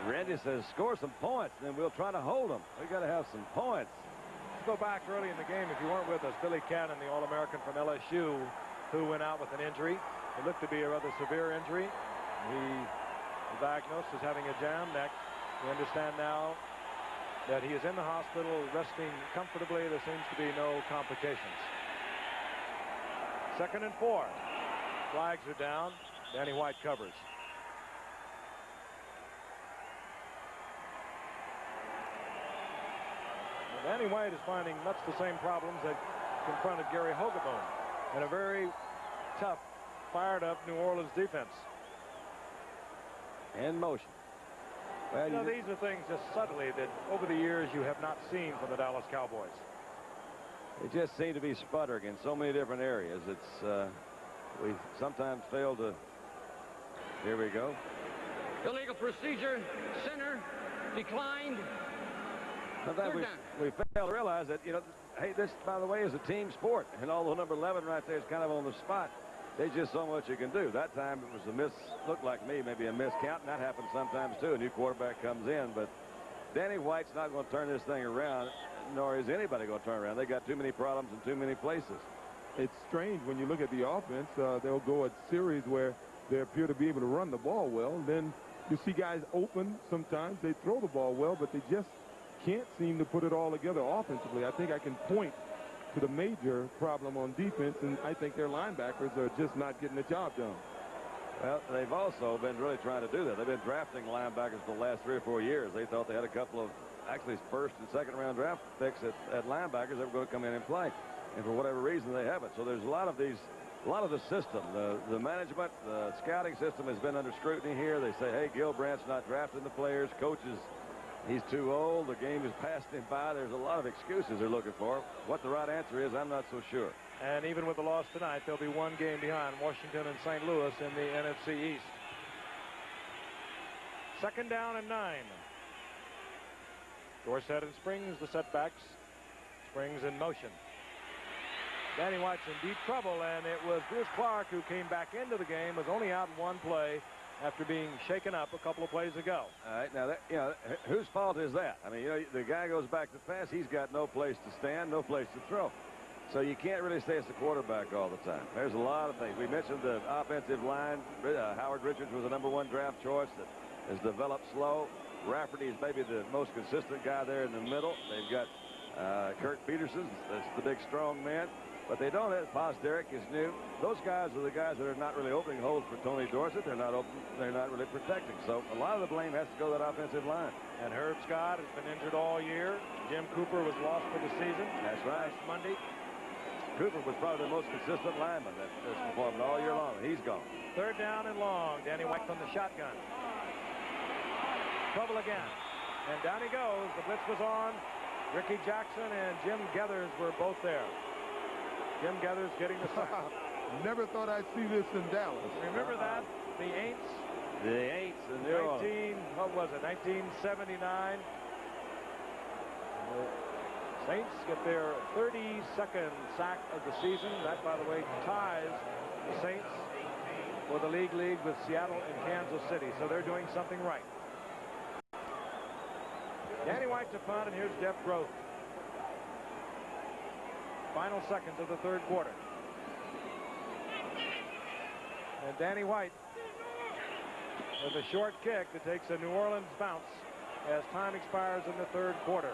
Randy says, score some points, then we'll try to hold them. We got to have some points. Let's go back early in the game. If you weren't with us, Billy Cannon, the All-American from LSU, who went out with an injury. It looked to be a rather severe injury. He was diagnosed as having a jammed neck. We understand now that he is in the hospital resting comfortably. There seems to be no complications. 2nd and 4. Flags are down. Danny White covers. Danny White is finding much the same problems that confronted Gary Hogeboom in a very tough, fired-up New Orleans defense. In motion. Well, you know, these are things just subtly that over the years you have not seen from the Dallas Cowboys. They just seem to be sputtering in so many different areas. It's we sometimes fail to. Here we go. Illegal procedure. Center declined. Sometimes we fail to realize that, you know, hey, this, by the way, is a team sport. And although number 11 right there is kind of on the spot, there's just so much you can do. That time it was a miss, looked like me, maybe a miscount, and that happens sometimes too. A new quarterback comes in, but Danny White's not going to turn this thing around, nor is anybody going to turn around. They got too many problems in too many places. It's strange when you look at the offense. They'll go a series where they appear to be able to run the ball well. Then you see guys open. Sometimes they throw the ball well, but they just can't seem to put it all together offensively. I think I can point to the major problem on defense, and I think their linebackers are just not getting the job done. Well, they've also been really trying to do that. They've been drafting linebackers for the last 3 or 4 years. They thought they had a couple of actually first and second round draft picks at linebackers that were going to come in and play. And for whatever reason, they haven't. So there's a lot of the system, the management, the scouting system has been under scrutiny here. They say, hey, Gilbrandt's not drafting the players. Coaches, he's too old. The game has passed him by. There's a lot of excuses they're looking for. What the right answer is, I'm not so sure. And even with the loss tonight, they'll be 1 game behind Washington and St. Louis in the NFC East. 2nd down and 9. Dorsett and Springs, the setbacks. Springs in motion. Danny White's in deep trouble, and it was Bruce Clark who came back into the game, was only out in 1 play after being shaken up a couple of plays ago. All right, now, that, you know, whose fault is that? I mean, you know, the guy goes back to pass. He's got no place to stand, no place to throw. So you can't really say it's the quarterback all the time. There's a lot of things. We mentioned the offensive line. Howard Richards was the #1 draft choice that has developed slow. Rafferty is maybe the most consistent guy there in the middle. They've got Kirk Peterson. That's the big, strong man. But they don't have Posterick is new. Those guys are the guys that are not really opening holes for Tony Dorsett. They're not open. They're not really protecting. So a lot of the blame has to go to that offensive line. And Herb Scott has been injured all year. Jim Cooper was lost for the season. That's right. Last Monday. Cooper was probably the most consistent lineman that's performed all year long. He's gone. 3rd down and long. Danny White from the shotgun. Trouble again. And down he goes. The blitz was on. Ricky Jackson and Jim Gethers were both there. Jim Gethers getting the sack. Never thought I'd see this in Dallas. Remember that? The Aints? The Aints in New Orleans. What was it? 1979. The Saints get their 32nd sack of the season. That, by the way, ties the Saints for the league with Seattle and Kansas City. So they're doing something right. Danny White to punt, and here's Jeff Groth. Final seconds of the 3rd quarter. And Danny White with a short kick that takes a New Orleans bounce as time expires in the 3rd quarter.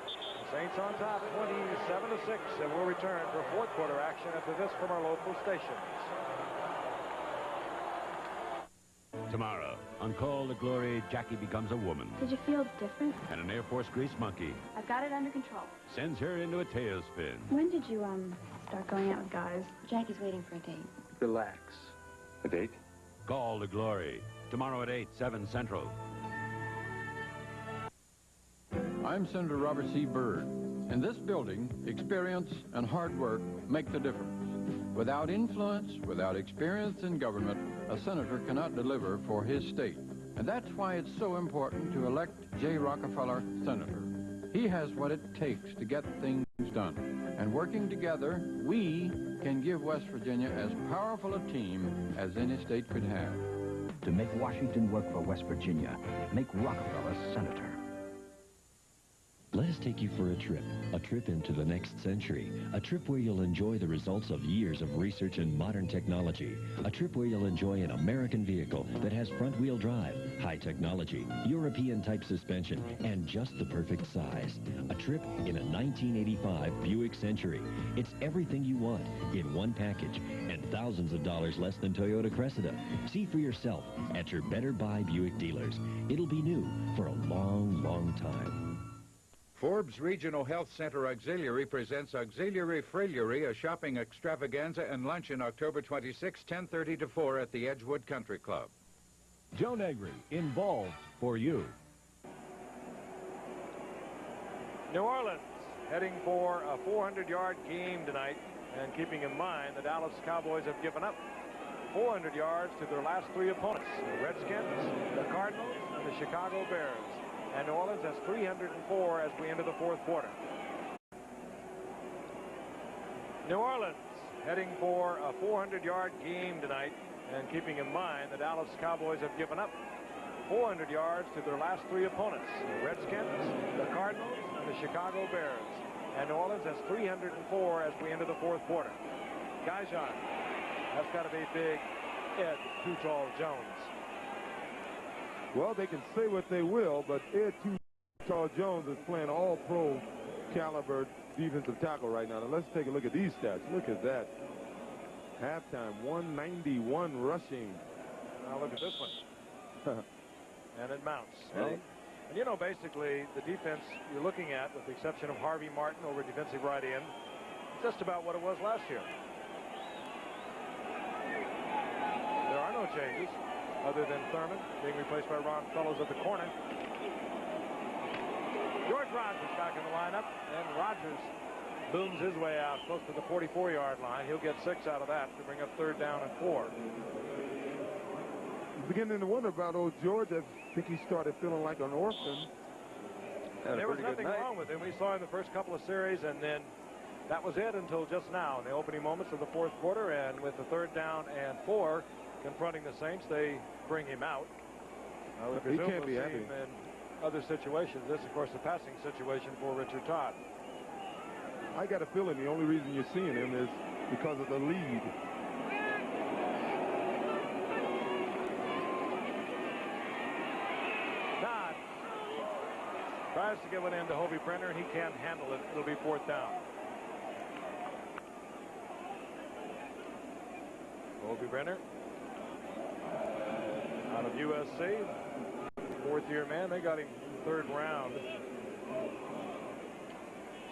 The Saints on top 27-6, and we'll return for 4th quarter action after this from our local stations. Tomorrow, on Call to Glory, Jackie becomes a woman. Did you feel different? And an Air Force grease monkey I've got it under control. sends her into a tailspin. When did you, start going out with guys? Jackie's waiting for a date. Relax. A date? Call to Glory, tomorrow at 8, 7 Central. I'm Senator Robert C. Byrd. In this building, experience and hard work make the difference. Without influence, without experience in government, a senator cannot deliver for his state. And that's why it's so important to elect J. Rockefeller senator. He has what it takes to get things done. And working together, we can give West Virginia as powerful a team as any state could have. To make Washington work for West Virginia, make Rockefeller senator. Let us take you for a trip into the next century, a trip where you'll enjoy the results of years of research and modern technology, a trip where you'll enjoy an American vehicle that has front-wheel drive, high technology, European-type suspension, and just the perfect size. A trip in a 1985 Buick Century. It's everything you want in one package and thousands of dollars less than Toyota Cressida. See for yourself at your Better Buy Buick dealers. It'll be new for a long, long time. Forbes Regional Health Center Auxiliary presents Auxiliary Friliery, a shopping extravaganza and luncheon October 26, 10:30 to 4 at the Edgewood Country Club. Joe Negri, involved for you. New Orleans heading for a 400-yard game tonight, and keeping in mind the Dallas Cowboys have given up 400 yards to their last three opponents, the Redskins, the Cardinals, and the Chicago Bears. And New Orleans has 304 as we enter the fourth quarter. New Orleans heading for a 400-yard game tonight, and keeping in mind the Dallas Cowboys have given up 400 yards to their last three opponents, the Redskins, the Cardinals, and the Chicago Bears. And New Orleans has 304 as we enter the fourth quarter. Gaijan, that's got to be big Ed Too Tall Jones. Well, they can say what they will, but Ed Too Tall Jones is playing all-pro caliber defensive tackle right now. Now, let's take a look at these stats. Look at that. Halftime, 191 rushing. Now look at this one. And it mounts. And you know, basically, the defense you're looking at, with the exception of Harvey Martin over defensive right end, just about what it was last year. There are no changes other than Thurman being replaced by Ron Fellows at the corner. George Rogers back in the lineup, and Rogers booms his way out close to the 44-yard line. He'll get 6 out of that to bring up 3rd down and 4. Beginning to wonder about old George. I think he started feeling like an orphan. There was nothing wrong with him. We saw in the first couple of series, and then that was it until just now in the opening moments of the fourth quarter. And with the 3rd down and 4 confronting the Saints, they bring him out. He can't be happy. In other situations, this, of course, the passing situation for Richard Todd. I got a feeling the only reason you're seeing him is because of the lead. Todd tries to give it in to Hobie Brenner, and he can't handle it. It'll be 4th down. Hobie Brenner out of USC, 4th-year man. They got him 3rd round.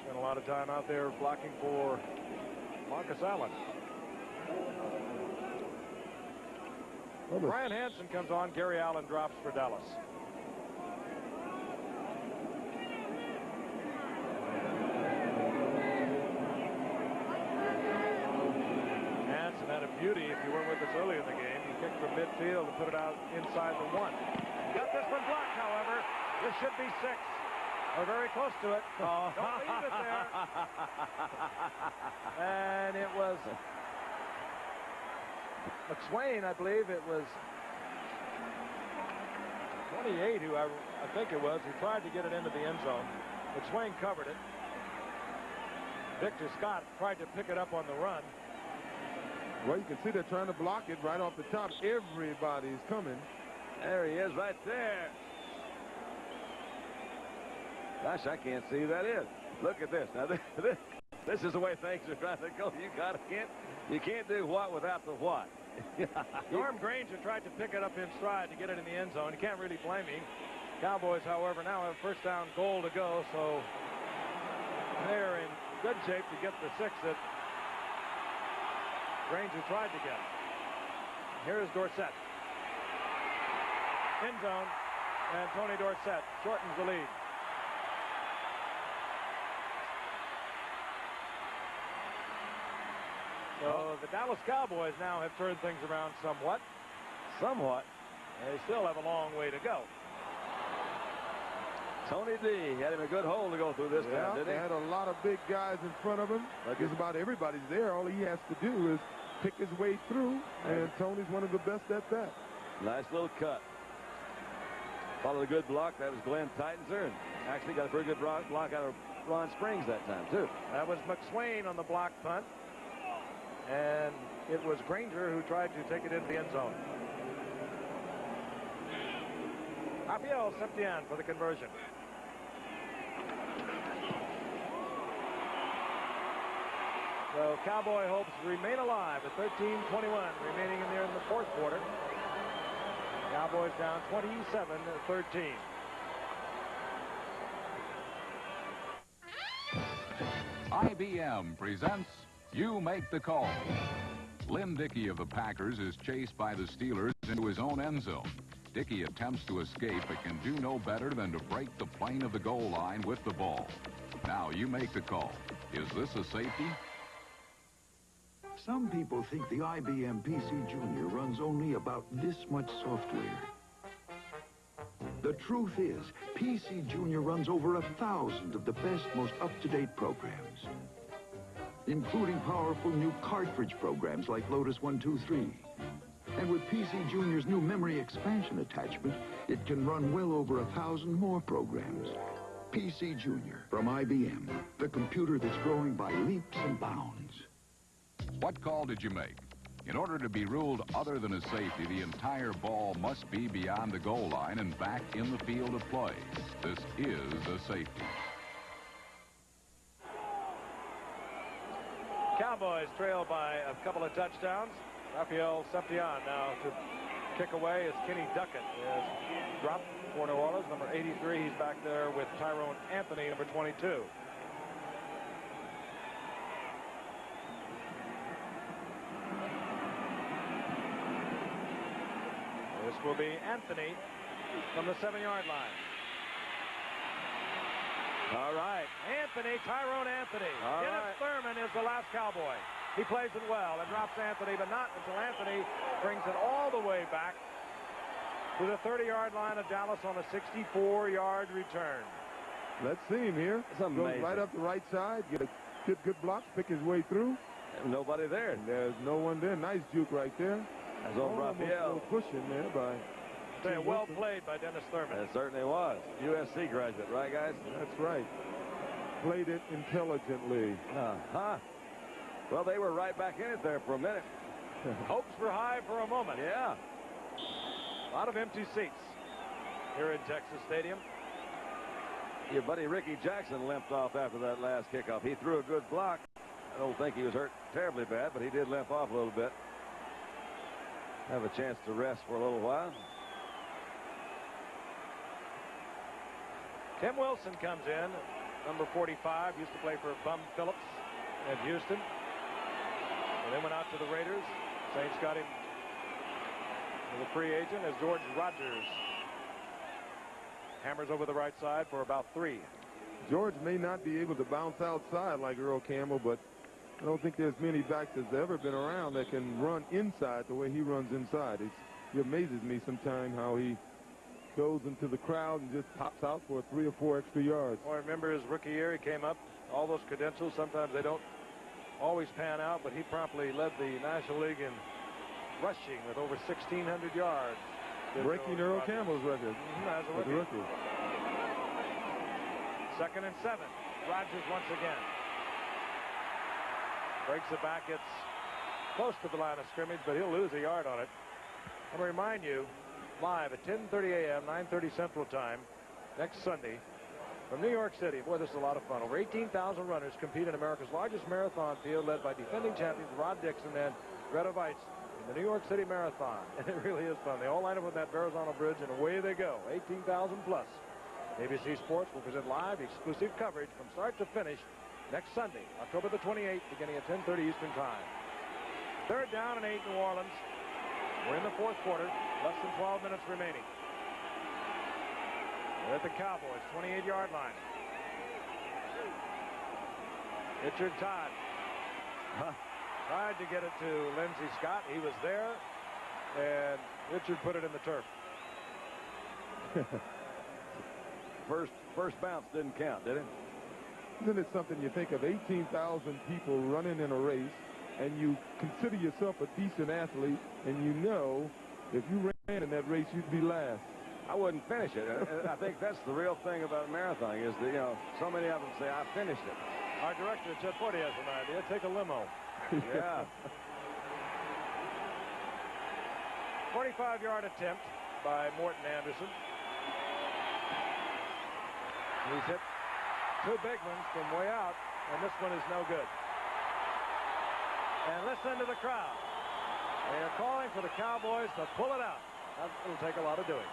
Spent a lot of time out there blocking for Marcus Allen. Brian Hansen comes on. Gary Allen drops for Dallas. Hansen had a beauty. If you weren't with us early in the game, he kicked from midfield and put it out inside the 1. Got this one blocked, however. This should be 6. We're very close to it. Oh. Don't leave it there. And it was McSwain, I believe it was 28 who I think it was, who tried to get it into the end zone. McSwain covered it. Victor Scott tried to pick it up on the run. Well, you can see they're trying to block it right off the top. Everybody's coming. There he is right there. Gosh, I can't see who that is. Look at this. Now, this is the way things are trying to go. You can't do what without the what. Norm Granger tried to pick it up in stride to get it in the end zone. You can't really blame him. Cowboys, however, now have 1st down goal to go, so they're in good shape to get the 6 that Granger tried to get. Here is Dorsett. end zone, and Tony Dorsett shortens the lead. So the Dallas Cowboys now have turned things around somewhat. Somewhat. They still have a long way to go. Tony D had him a good hole to go through this time, didn't he? They had a lot of big guys in front of him. Just about everybody's there. All he has to do is pick his way through, and Tony's one of the best at that. Nice little cut. Followed a good block. That was Glenn Tittenser, and actually got a pretty good block out of Ron Springs that time, too. That was McSwain on the block punt, and it was Granger who tried to take it into the end zone. Rafael Septian for the conversion. So Cowboy hopes remain alive at 13:21 remaining in there in the fourth quarter. Cowboys down 27-13. IBM presents You Make the Call. Lynn Dickey of the Packers is chased by the Steelers into his own end zone. Dickey attempts to escape but can do no better than to break the plane of the goal line with the ball. Now you make the call. Is this a safety? Some people think the IBM PC Junior runs only about this much software. The truth is, PC Junior runs over 1,000 of the best, most up-to-date programs, including powerful new cartridge programs like Lotus 123. And with PC Junior's new memory expansion attachment, it can run well over 1,000 more programs. PC Junior from IBM, the computer that's growing by leaps and bounds. What call did you make? In order to be ruled other than a safety, the entire ball must be beyond the goal line and back in the field of play. This is a safety. Cowboys trail by a couple of touchdowns. Rafael Septian now to kick away as Kenny Duckett is dropped for New Orleans. Number 83, he's back there with Tyrone Anthony, number 22. This will be Anthony from the 7-yard line. All right. Tyrone Anthony. Dennis Thurman is the last Cowboy. He plays it well and drops Anthony, but not until Anthony brings it all the way back to the 30-yard line of Dallas on a 64-yard return. Let's see him here. Goes right up the right side, get a good block, pick his way through. And nobody there. And there's no one there. Nice juke right there. That's on Raphael. Pushing there by... Well played by Dennis Thurman. It certainly was. USC graduate, right, guys? That's right. Played it intelligently. Well, they were right back in it there for a minute. Hopes were high for a moment. Yeah. A lot of empty seats here in Texas Stadium. Your buddy Ricky Jackson limped off after that last kickoff. He threw a good block. I don't think he was hurt terribly bad, but he did limp off a little bit. Have a chance to rest for a little while. Tim Wilson comes in, number 45, used to play for Bum Phillips at Houston. And then went out to the Raiders. Saints got him as a free agent as George Rogers hammers over the right side for about 3. George may not be able to bounce outside like Earl Campbell, but I don't think there's many backs that's ever been around that can run inside the way he runs inside. It amazes me sometimes how he goes into the crowd and just pops out for 3 or 4 extra yards. Well, I remember his rookie year, he came up, all those credentials, sometimes they don't always pan out, but he promptly led the National League in rushing with over 1,600 yards. Breaking Earl Campbell's record as a rookie. 2nd and 7. Rogers once again. Breaks it back, gets close to the line of scrimmage, but he'll lose a yard on it. I'm going to remind you, live at 10:30 a.m., 9:30 Central Time, next Sunday, from New York City. Boy, this is a lot of fun. Over 18,000 runners compete in America's largest marathon field, led by defending champions Rod Dixon and Greta Weitz in the New York City Marathon. And it really is fun. They all line up on that Verrazano Bridge, and away they go. 18,000 plus. ABC Sports will present live exclusive coverage from start to finish next Sunday, October the 28th, beginning at 10:30 Eastern Time. 3rd down and 8, New Orleans. We're in the fourth quarter. Less than 12 minutes remaining. at the Cowboys 28-yard line. Richard Todd tried to get it to Lindsey Scott. He was there, and Richard put it in the turf. First bounce didn't count, did it? Isn't it something? You think of 18,000 people running in a race, and you consider yourself a decent athlete, and you know if you ran in that race, you'd be last. I wouldn't finish it. I think that's the real thing about marathon is that, you know, so many of them say, I finished it. Our director, Chet Forty, has an idea. Take a limo. Yeah. 45-yard attempt by Morton Anderson. He's hit two big ones from way out, and this one is no good. And listen to the crowd. They are calling for the Cowboys to pull it out. That'll take a lot of doing.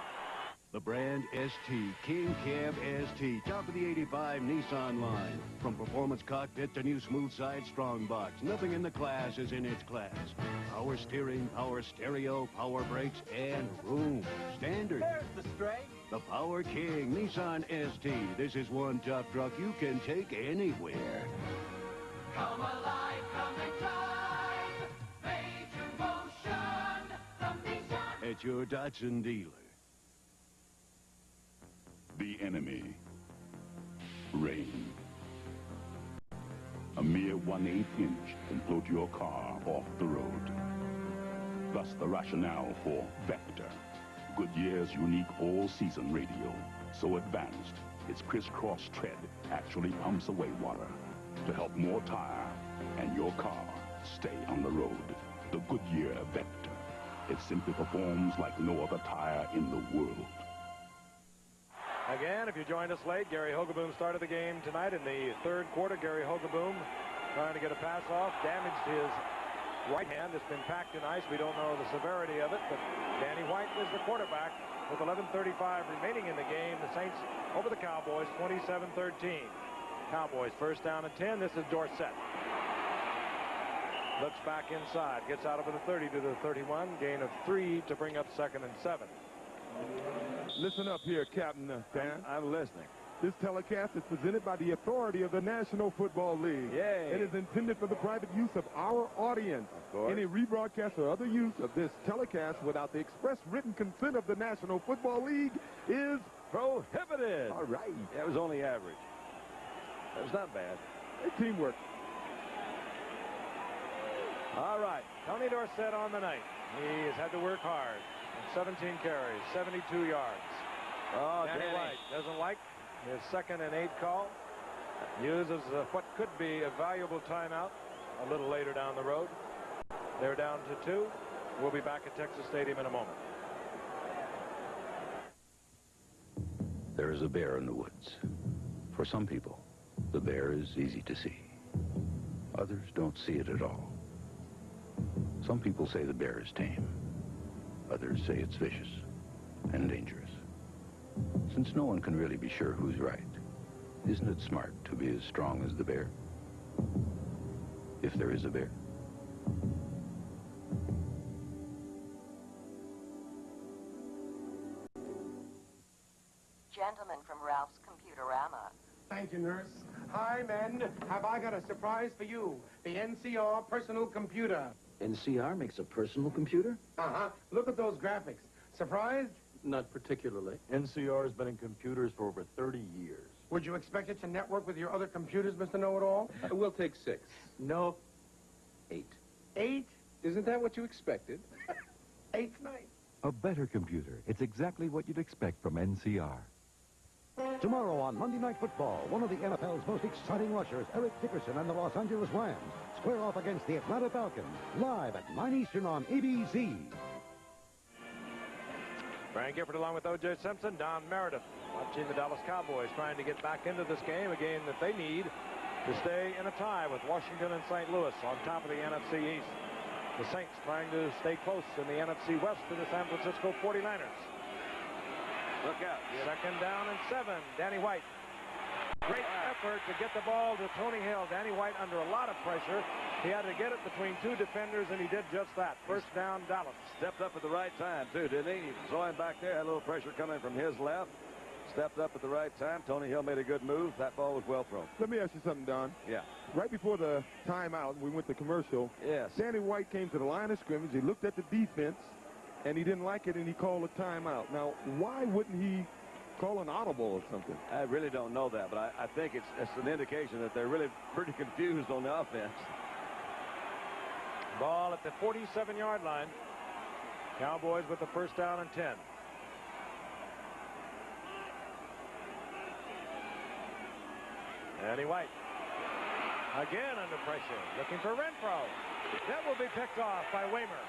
The brand ST, King Cab ST, top of the 85 Nissan line. From performance cockpit to new smooth side strong box, nothing in the class is in its class. Power steering, power stereo, power brakes, and room. Standard. There's the strength. The Power King Nissan ST. This is one tough truck you can take anywhere. Come alive, come and drive. Major motion from Nissan. At your Datsun dealer. The enemy. Rain. A mere 1/8 inch can float your car off the road. Thus the rationale for Vector, Goodyear's unique all-season radio. So advanced, its crisscross tread actually pumps away water to help more tire and your car stay on the road. The Goodyear Vector. It simply performs like no other tire in the world. Again, if you joined us late, Gary Hogeboom started the game tonight in the third quarter. Gary Hogeboom trying to get a pass off, damaged his right hand. It's been packed in ice. We don't know the severity of it, but Danny White is the quarterback with 11:35 remaining in the game. The Saints over the Cowboys, 27-13. Cowboys first down and 10. This is Dorsett. Looks back inside, gets out over the 30 to the 31, gain of 3 to bring up 2nd and 7. Listen up here, Captain Dan. I'm listening. This telecast is presented by the authority of the National Football League. Yay. It is intended for the private use of our audience. Of course. Any rebroadcast or other use of this telecast without the express written consent of the National Football League is prohibited. All right. That was only average. That was not bad. Hey, teamwork. All right. Tony Dorsett on the night. He has had to work hard. 17 carries, 72 yards. Oh, Danny White doesn't like his 2nd and 8 call. Uses what could be a valuable timeout a little later down the road. They're down to 2. We'll be back at Texas Stadium in a moment. There is a bear in the woods. For some people, the bear is easy to see. Others don't see it at all. Some people say the bear is tame. Others say it's vicious and dangerous. Since no one can really be sure who's right, isn't it smart to be as strong as the bear? If there is a bear. Gentlemen from Ralph's Computerama. Thank you, nurse. Hi, men. Have I got a surprise for you? The NCR personal computer. NCR makes a personal computer? Uh-huh. Look at those graphics. Surprised? Not particularly. NCR has been in computers for over 30 years. Would you expect it to network with your other computers, Mr. Know-It-All? We'll take 6. No. 8. 8? Isn't that what you expected? 8's nice. A better computer. It's exactly what you'd expect from NCR. Tomorrow on Monday Night Football, one of the NFL's most exciting rushers, Eric Dickerson and the Los Angeles Rams, square off against the Atlanta Falcons, live at 9 Eastern on ABC. Brian Gifford along with O.J. Simpson, Don Meredith, watching the Dallas Cowboys trying to get back into this game, a game that they need to stay in a tie with Washington and St. Louis on top of the NFC East. The Saints trying to stay close in the NFC West to the San Francisco 49ers. Look out. 2nd down and 7. Danny White. Great effort to get the ball to Tony Hill. Danny White under a lot of pressure. He had to get it between 2 defenders, and he did just that. First down, Dallas. Stepped up at the right time, too, didn't he? Saw him back there. Had a little pressure coming from his left. stepped up at the right time. Tony Hill made a good move. That ball was well thrown. Let me ask you something, Don. Yeah. Right before the timeout, we went to commercial. Yes. Danny White came to the line of scrimmage. He looked at the defense, and he didn't like it, and he called a timeout. Now, why wouldn't he call an audible or something? I really don't know that, but I think it's an indication that they're really pretty confused on the offense. Ball at the 47-yard line. Cowboys with the first down and 10. Danny White. Again under pressure. Looking for Renfro. That will be picked off by Waymer.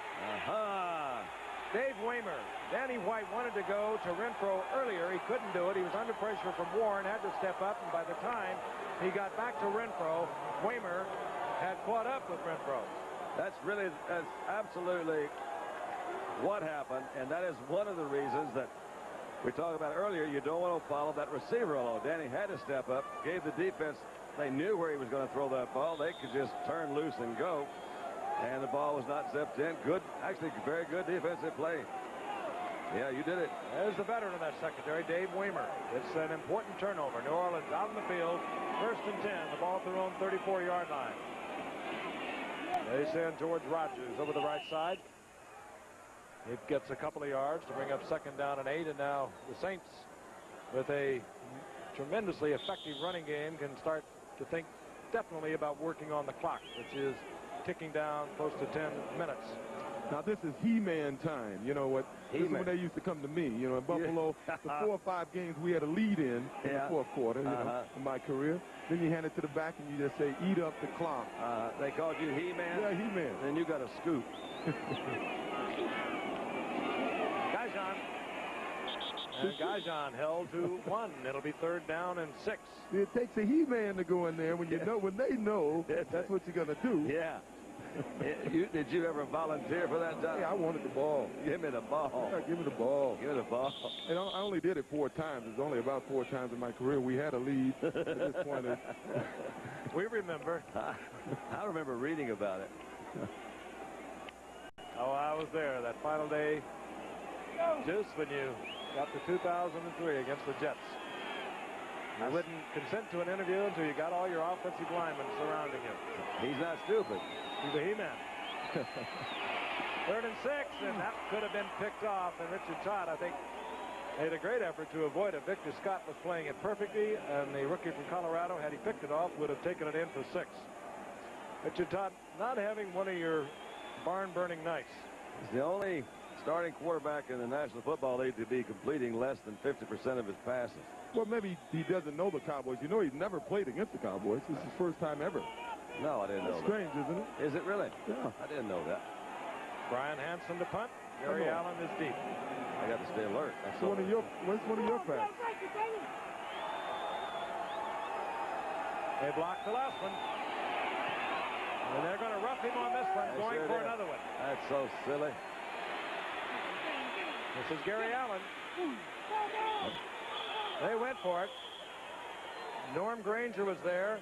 Dave Waymer. Danny White wanted to go to Renfro earlier. He couldn't do it. He was under pressure from Warren, had to step up, and by the time he got back to Renfro, Waymer had caught up with Renfro. That's absolutely what happened, and that is one of the reasons that we talked about earlier. You don't want to follow that receiver alone. Danny had to step up, gave the defense, they knew where he was going to throw that ball. They could just turn loose and go, and the ball was not zipped in. Good, actually very good defensive play. Yeah, you did it. There's the veteran in that secondary, Dave Waymer. It's an important turnover. New Orleans out in the field, first and 10, the ball at their own 34-yard line. They send George Rogers over the right side. It gets a couple of yards to bring up second down and 8, and now the Saints, with a tremendously effective running game, can start to think definitely about working on the clock, which is ticking down close to 10 minutes. Now, this is He-Man time. You know what? This is when they used to come to me. You know, in Buffalo, the 4 or 5 games we had a lead in the fourth quarter, you know, in my career. Then you hand it to the back and you just say, eat up the clock. They called you He-Man? Yeah, He-Man. Then you got a scoop. Gajan. And Gajan held to 1. It'll be third down and 6. It takes a He-Man to go in there when you know, when they know that's what you're going to do. Yeah. Did you ever volunteer for that time? Yeah, I wanted the ball. Give me the ball. Yeah, give me the ball. Give me the ball. And I only did it 4 times. It's only about 4 times in my career we had a lead at this point. We remember. I remember reading about it. Oh, I was there that final day, just when you got to 2003 against the Jets. You wouldn't consent to an interview until you got all your offensive linemen surrounding him. He's not stupid. He's a He-Man. Third and 6, and that could have been picked off. And Richard Todd, I think, made a great effort to avoid it. Victor Scott was playing it perfectly, and the rookie from Colorado, had he picked it off, would have taken it in for 6. Richard Todd not having one of your barn-burning nights. He's the only starting quarterback in the National Football League to be completing less than 50% of his passes. Well, maybe he doesn't know the Cowboys. You know, he's never played against the Cowboys. This is his first time ever. No, I didn't know that. Strange, isn't it? Is it really? Yeah. I didn't know that. Brian Hansen to punt. Gary Allen is deep. I got to stay alert. What's one of your facts? They blocked the last one. And they're going to rough him on this one, going for another one. That's so silly. This is Gary Allen. They went for it. Norm Granger was there,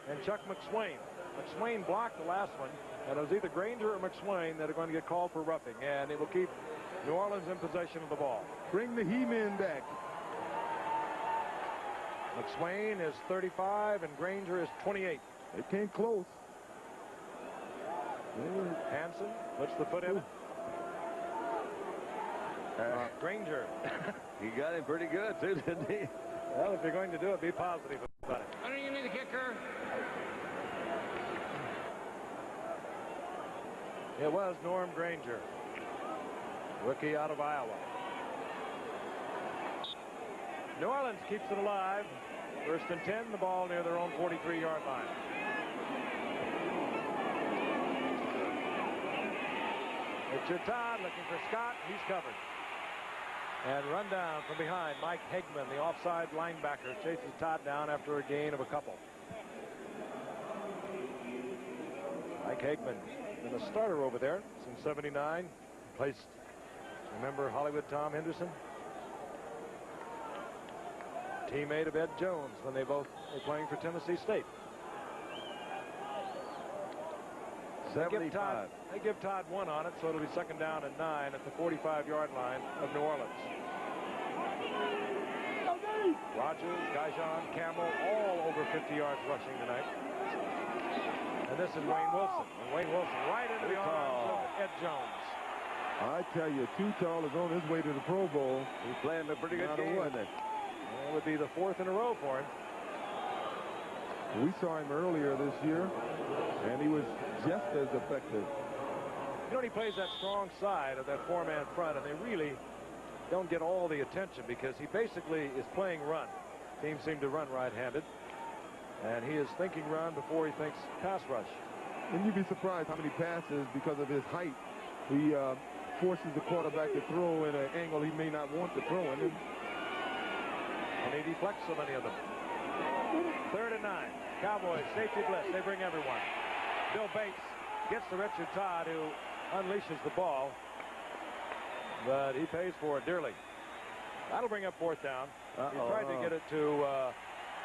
and Chuck McSwain. McSwain blocked the last one, and it was either Granger or McSwain that are going to get called for roughing, and it will keep New Orleans in possession of the ball. Bring the He-Man back. McSwain is 35, and Granger is 28. They came close. Hansen puts the foot in it. Granger. He got him pretty good, too, didn't he? Well, if you're going to do it, be positive about it. I don't you need a kicker. It was Norm Granger, rookie out of Iowa. New Orleans keeps it alive. First and 10, the ball near their own 43-yard line. Richard Todd looking for Scott. He's covered. And run down from behind. Mike Hegman, the offside linebacker, chases Todd down after a gain of a couple. Mike Hegman been a starter over there since '79. Placed, remember Hollywood Tom Henderson? Teammate of Ed Jones when they both were playing for Tennessee State. They give Todd 1 on it, so it'll be second down and 9 at the 45-yard line of New Orleans. Rogers, Gajan, Campbell, all over 50 yards rushing tonight. And this is Wayne Wilson. And Wayne Wilson right into the arms of Ed Jones. I tell you, Too Tall is on his way to the Pro Bowl. He's playing a pretty good game, isn't it? It would be the 4th in a row for him. We saw him earlier this year, and he was just as effective. You know, he plays that strong side of that 4-man front, and they really don't get all the attention because he basically is playing run. Teams seem to run right-handed, and he is thinking run before he thinks pass rush. And you'd be surprised how many passes, because of his height, he forces the quarterback to throw in an angle he may not want to throw in. And he deflects so many of them. 3rd and 9. Cowboys, safety blitz. They bring everyone. Bill Bates gets to Richard Todd, who unleashes the ball, but he pays for it dearly. That'll bring up 4th down. He tried to get it to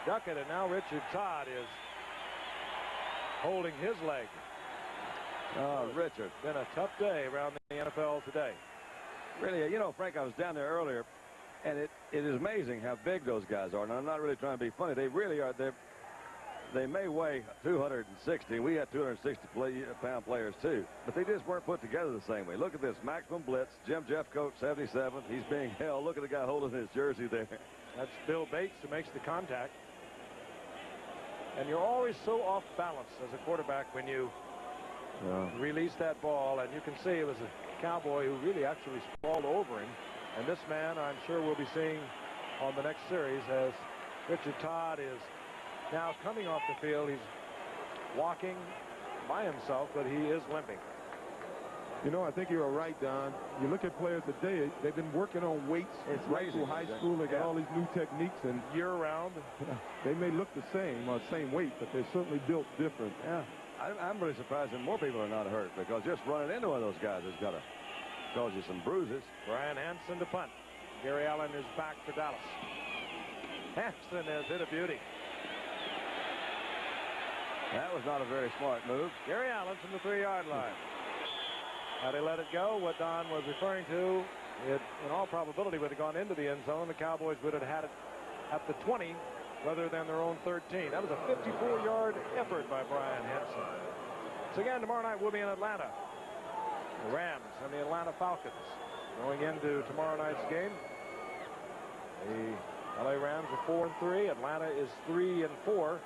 Duckett, and now Richard Todd is holding his leg. Richard. Been a tough day around the NFL today. Really, you know, Frank, I was down there earlier, and it is amazing how big those guys are. Now, I'm not really trying to be funny. They really are. They may weigh 260. We had 260-pound players, too. But they just weren't put together the same way. Look at this. Maximum blitz. Jim Jeffcoat, 77. He's being held. Look at the guy holding his jersey there. That's Bill Bates who makes the contact. And you're always so off balance as a quarterback when you release that ball. And you can see it was a Cowboy who really actually sprawled over him. And this man, I'm sure we'll be seeing on the next series, as Richard Todd is now coming off the field. He's walking by himself, but he is limping. You know, I think you're right, Don. You look at players today, they've been working on weights right through high school. They got all these new techniques, and year-round. They may look the same weight, but they're certainly built different. Yeah. I'm really surprised that more people are not hurt, because just running into one of those guys has got to cause you some bruises. Brian Hansen to punt. Gary Allen is back for Dallas. Hansen has hit a beauty. That was not a very smart move. Gary Allen from the 3-yard line. Had he let it go, what Don was referring to, it in all probability would have gone into the end zone. The Cowboys would have had it at the 20 rather than their own 13. That was a 54-yard effort by Brian Hansen. So again, tomorrow night we'll be in Atlanta. The Rams and the Atlanta Falcons going into tomorrow night's game. The LA Rams are 4-3. Atlanta is 3-4.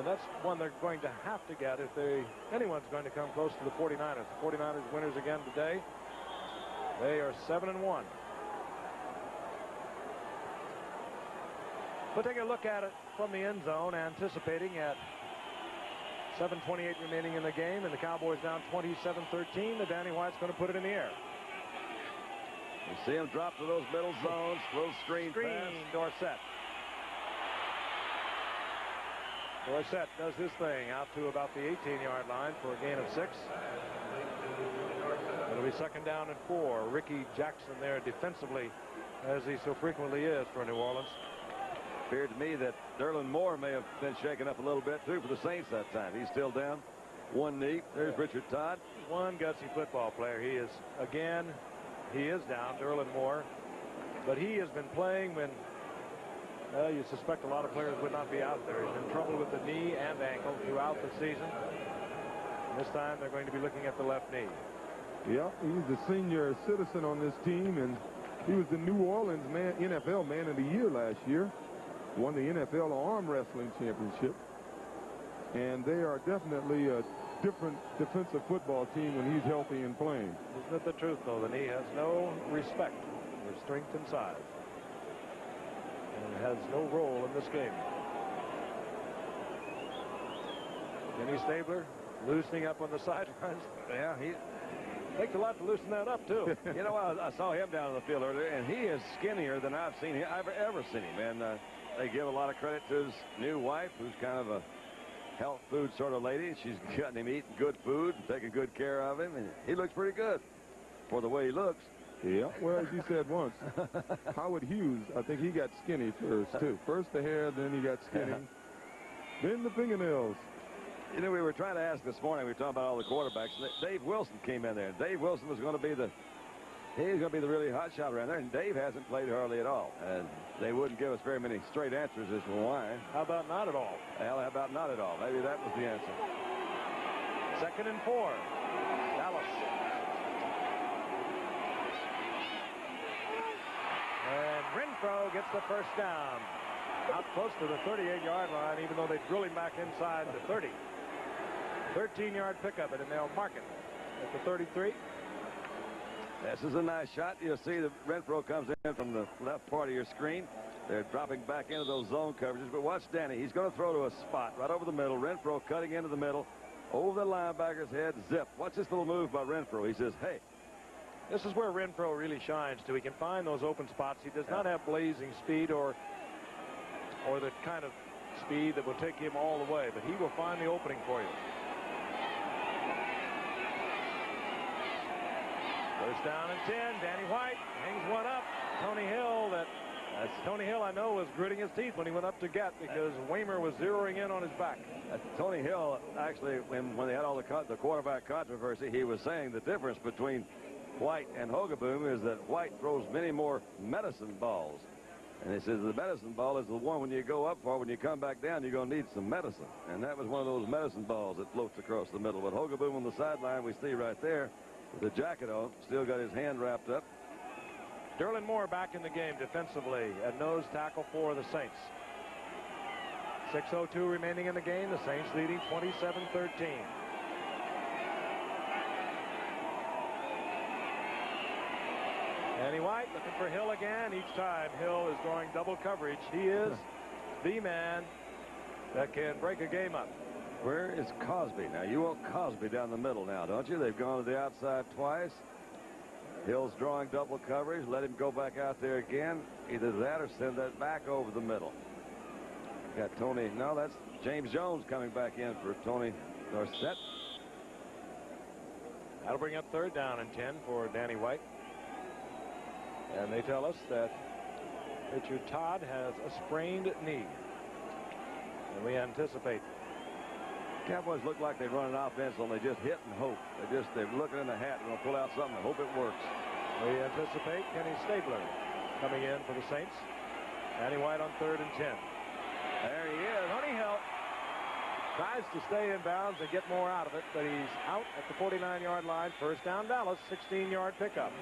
That's one they're going to have to get if anyone's going to come close to the 49ers. The 49ers winners again today. They are 7-1. We'll take a look at it from the end zone, anticipating at 7:28 remaining in the game, and the Cowboys down 27-13. The Danny White's going to put it in the air. You see him drop to those middle zones, little screen pass. Dorsett. Dorsett does his thing out to about the 18-yard line for a gain of 6. It'll be 2nd down and 4. Ricky Jackson there defensively, as he so frequently is for New Orleans. Appeared to me that Derlin Moore may have been shaken up a little bit, too, for the Saints that time. He's still down. One knee. There's Richard Todd. One gutsy football player. He is down, Derlin Moore. But he has been playing when you suspect a lot of players would not be out there. He's in trouble with the knee and ankle throughout the season. And this time they're going to be looking at the left knee. Yeah, he's a senior citizen on this team, and he was the New Orleans NFL Man of the Year last year. Won the NFL Arm Wrestling Championship. And they are definitely a different defensive football team when he's healthy and playing. Isn't it the truth, though? The knee has no respect for strength and size. And it has no role in this game. Kenny Stabler loosening up on the sidelines. Yeah, he takes a lot to loosen that up, too. You know, I saw him down on the field earlier, and he is skinnier than I've ever seen him. And they give a lot of credit to his new wife, who's kind of a health food sort of lady. She's gotten him eating good food and taking good care of him, and he looks pretty good for the way he looks. Yeah, well, as you said once, Howard Hughes, I think he got skinny first, too. First the hair, then he got skinny. Then the fingernails. You know, we were trying to ask this morning, we were talking about all the quarterbacks. Dave Wilson came in there. Dave Wilson was going to be the He's going to be the really hot shot around there, and Dave hasn't played hardly at all. And they wouldn't give us very many straight answers as to why. How about not at all? Well, how about not at all? Maybe that was the answer. 2nd and 4. Dallas. And Renfro gets the first down. Out close to the 38-yard line, even though they drill him back inside the 30. 13-yard pickup, and they'll mark it at the 33. This is a nice shot. You'll see that Renfro comes in from the left part of your screen. They're dropping back into those zone coverages. But watch Danny. He's going to throw to a spot right over the middle. Renfro cutting into the middle. Over the linebacker's head. Zip. Watch this little move by Renfro. He says, hey. This is where Renfro really shines, too. He can find those open spots. He does not have blazing speed or the kind of speed that will take him all the way. But he will find the opening for you. First down and 10. Danny White hangs one up. Tony Hill, Tony Hill, I know, was gritting his teeth when he went up to get because Waymer was zeroing in on his back. Tony Hill, actually, when they had all the quarterback controversy, he was saying the difference between White and Hogeboom is that White throws many more medicine balls. And he says the medicine ball is the one when you go up for. When you come back down, you're going to need some medicine. And that was one of those medicine balls that floats across the middle. But Hogeboom on the sideline, we see right there, with the jacket on, still got his hand wrapped up. Derlin Moore back in the game defensively at nose tackle for the Saints. 6:02 remaining in the game. The Saints leading 27-13. Danny White looking for Hill again. Each time Hill is drawing double coverage. He is the man that can break a game up. Where is Cosby? Now, you want Cosby down the middle now, don't you? They've gone to the outside twice. Hill's drawing double coverage. Let him go back out there again. Either that or send that back over the middle. Got Tony. No, that's James Jones coming back in for Tony Dorsett. That'll bring up 3rd down and 10 for Danny White. And they tell us that Richard Todd has a sprained knee. And we anticipate. Cowboys look like they run an offense and they just hit and hope. They're looking in the hat and they'll pull out something and hope it works. We anticipate Kenny Stabler coming in for the Saints. Danny White on 3rd and 10. There he is. Tony Hill tries to stay in bounds and get more out of it, but he's out at the 49-yard line. First down Dallas, 16-yard pickup.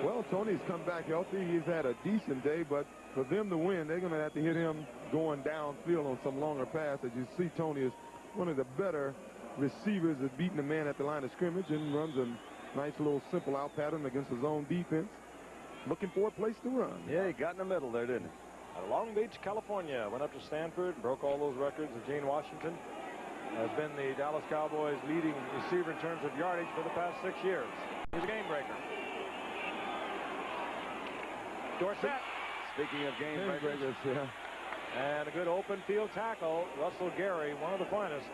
Well, Tony's come back healthy. He's had a decent day, but for them to win, they're going to have to hit him going downfield on some longer pass. As you see, Tony is one of the better receivers at beating a man at the line of scrimmage and runs a nice little simple out pattern against his own defense. Looking for a place to run. Yeah, he got in the middle there, didn't he? Out of Long Beach, California. Went up to Stanford, broke all those records of Gene Washington. Has been the Dallas Cowboys' leading receiver in terms of yardage for the past 6 years. He's a game breaker. Dorsett. Speaking of game breakers, yeah. And a good open field tackle. Russell Gary, one of the finest.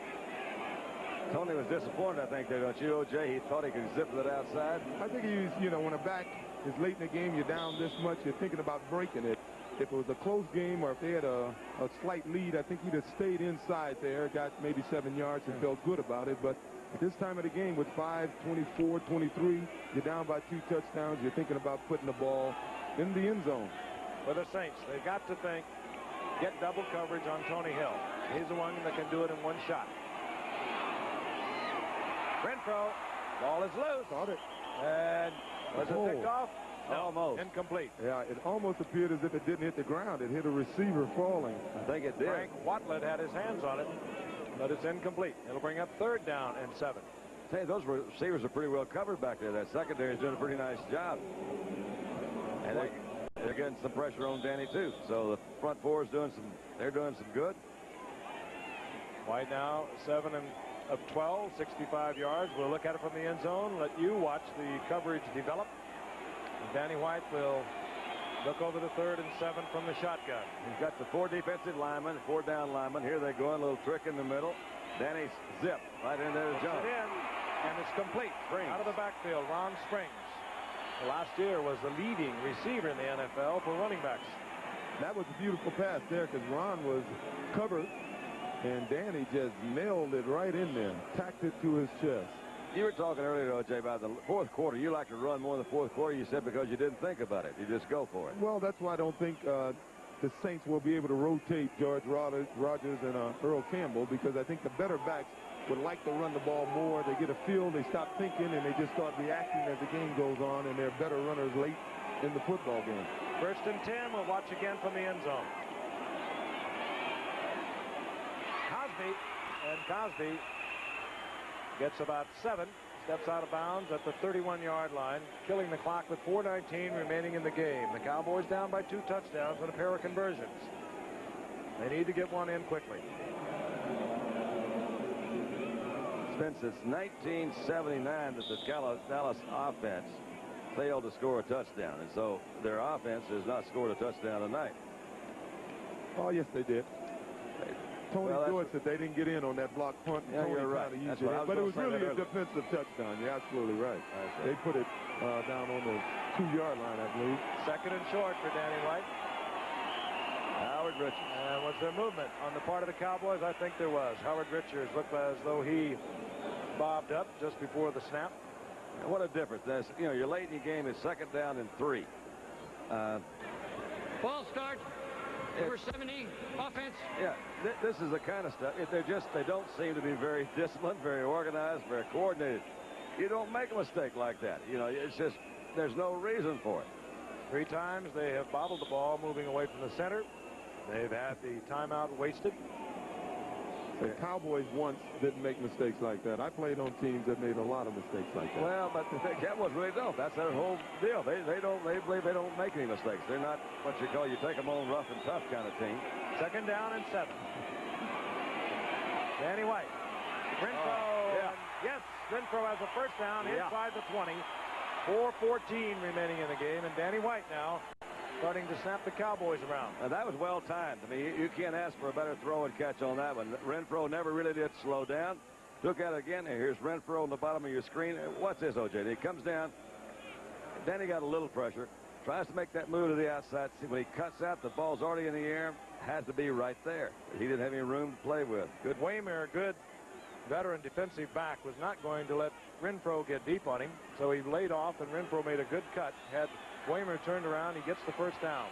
Tony was disappointed, I think, there, don't you, O.J.? He thought he could zip it outside. I think he's, when a back is late in the game, you're down this much, you're thinking about breaking it. If it was a close game or if they had a slight lead, I think he'd have stayed inside there, got maybe 7 yards and felt good about it. But at this time of the game with 5, 24, 23, you're down by 2 touchdowns. You're thinking about putting the ball in the end zone. For the Saints, they've got to think, get double coverage on Tony Hill. He's the one that can do it in one shot. Renfro, ball is loose. Caught it. And was it picked off? No, almost. Incomplete. Yeah, it almost appeared as if it didn't hit the ground. It hit a receiver falling. I think it did. Frank Watlet had his hands on it, but it's incomplete. It'll bring up 3rd down and 7. Hey, those receivers are pretty well covered back there. That secondary is doing a pretty nice job. And they're getting some pressure on Danny, too. So the front four is doing some good. White now 7 of 12, 65 yards. We'll look at it from the end zone. Let you watch the coverage develop. And Danny White will look over the 3rd and 7 from the shotgun. He's got the 4 defensive linemen, 4 down linemen. Here they go, a little trick in the middle. Danny's zip right in there to jump. And it's complete. Out of the backfield, Ron Springs. Last year was the leading receiver in the NFL for running backs. That was a beautiful pass there because Ron was covered and Danny just nailed it right in there, tacked it to his chest. You were talking earlier, O.J., about the fourth quarter. You like to run more in the fourth quarter, you said, because you didn't think about it. You just go for it. Well, that's why I don't think the Saints will be able to rotate George Rogers and Earl Campbell, because I think the better backs would like to run the ball more. They get a feel, they stop thinking, and they just start reacting as the game goes on, and they're better runners late in the football game. 1st and 10. We'll watch again from the end zone. Cosby gets about 7, steps out of bounds at the 31-yard line, killing the clock with 4:19 remaining in the game. The Cowboys down by 2 touchdowns and a pair of conversions. They need to get one in quickly. Spence, since 1979 that the Dallas offense failed to score a touchdown, and so their offense has not scored a touchdown tonight. Oh, yes, they did. Tony George said they didn't get in on that block punt. Yeah, you're right. But it was really a defensive touchdown. You're absolutely right. They put it down on the 2-yard line, I believe. 2nd and short for Danny White. Howard Richards. And was there movement on the part of the Cowboys? I think there was. Howard Richards looked as though he bobbed up just before the snap. And what a difference. That's, you know, you're late in the game. It's 2nd down and 3. Ball start. Number 70, offense. Yeah, this is the kind of stuff. They don't seem to be very disciplined, very organized, very coordinated. You don't make a mistake like that. You know, it's just, there's no reason for it. 3 times they have bobbled the ball moving away from the center. They've had the timeout wasted. The Cowboys once didn't make mistakes like that. I played on teams that made a lot of mistakes like that. Well, but the Cowboys really don't. That's their whole deal. They believe they don't make any mistakes. They're not what you call, you take them on rough and tough kind of team. 2nd down and 7. Danny White. Renfro. Yes, Renfro has a 1st down inside the 20. 4:14 remaining in the game, and Danny White now starting to snap the Cowboys around. And that was well timed. I mean, you can't ask for a better throw and catch on that one. Renfro never really did slow down. Look at it again. Here's Renfro on the bottom of your screen. Watch this, O.J. He comes down. Then he got a little pressure. Tries to make that move to the outside. See, when he cuts out, the ball's already in the air. Has to be right there. He didn't have any room to play with. Good. Waymer, good veteran defensive back, was not going to let Renfro get deep on him. So he laid off, and Renfro made a good cut. Had Waymer turned around, he gets the 1st down.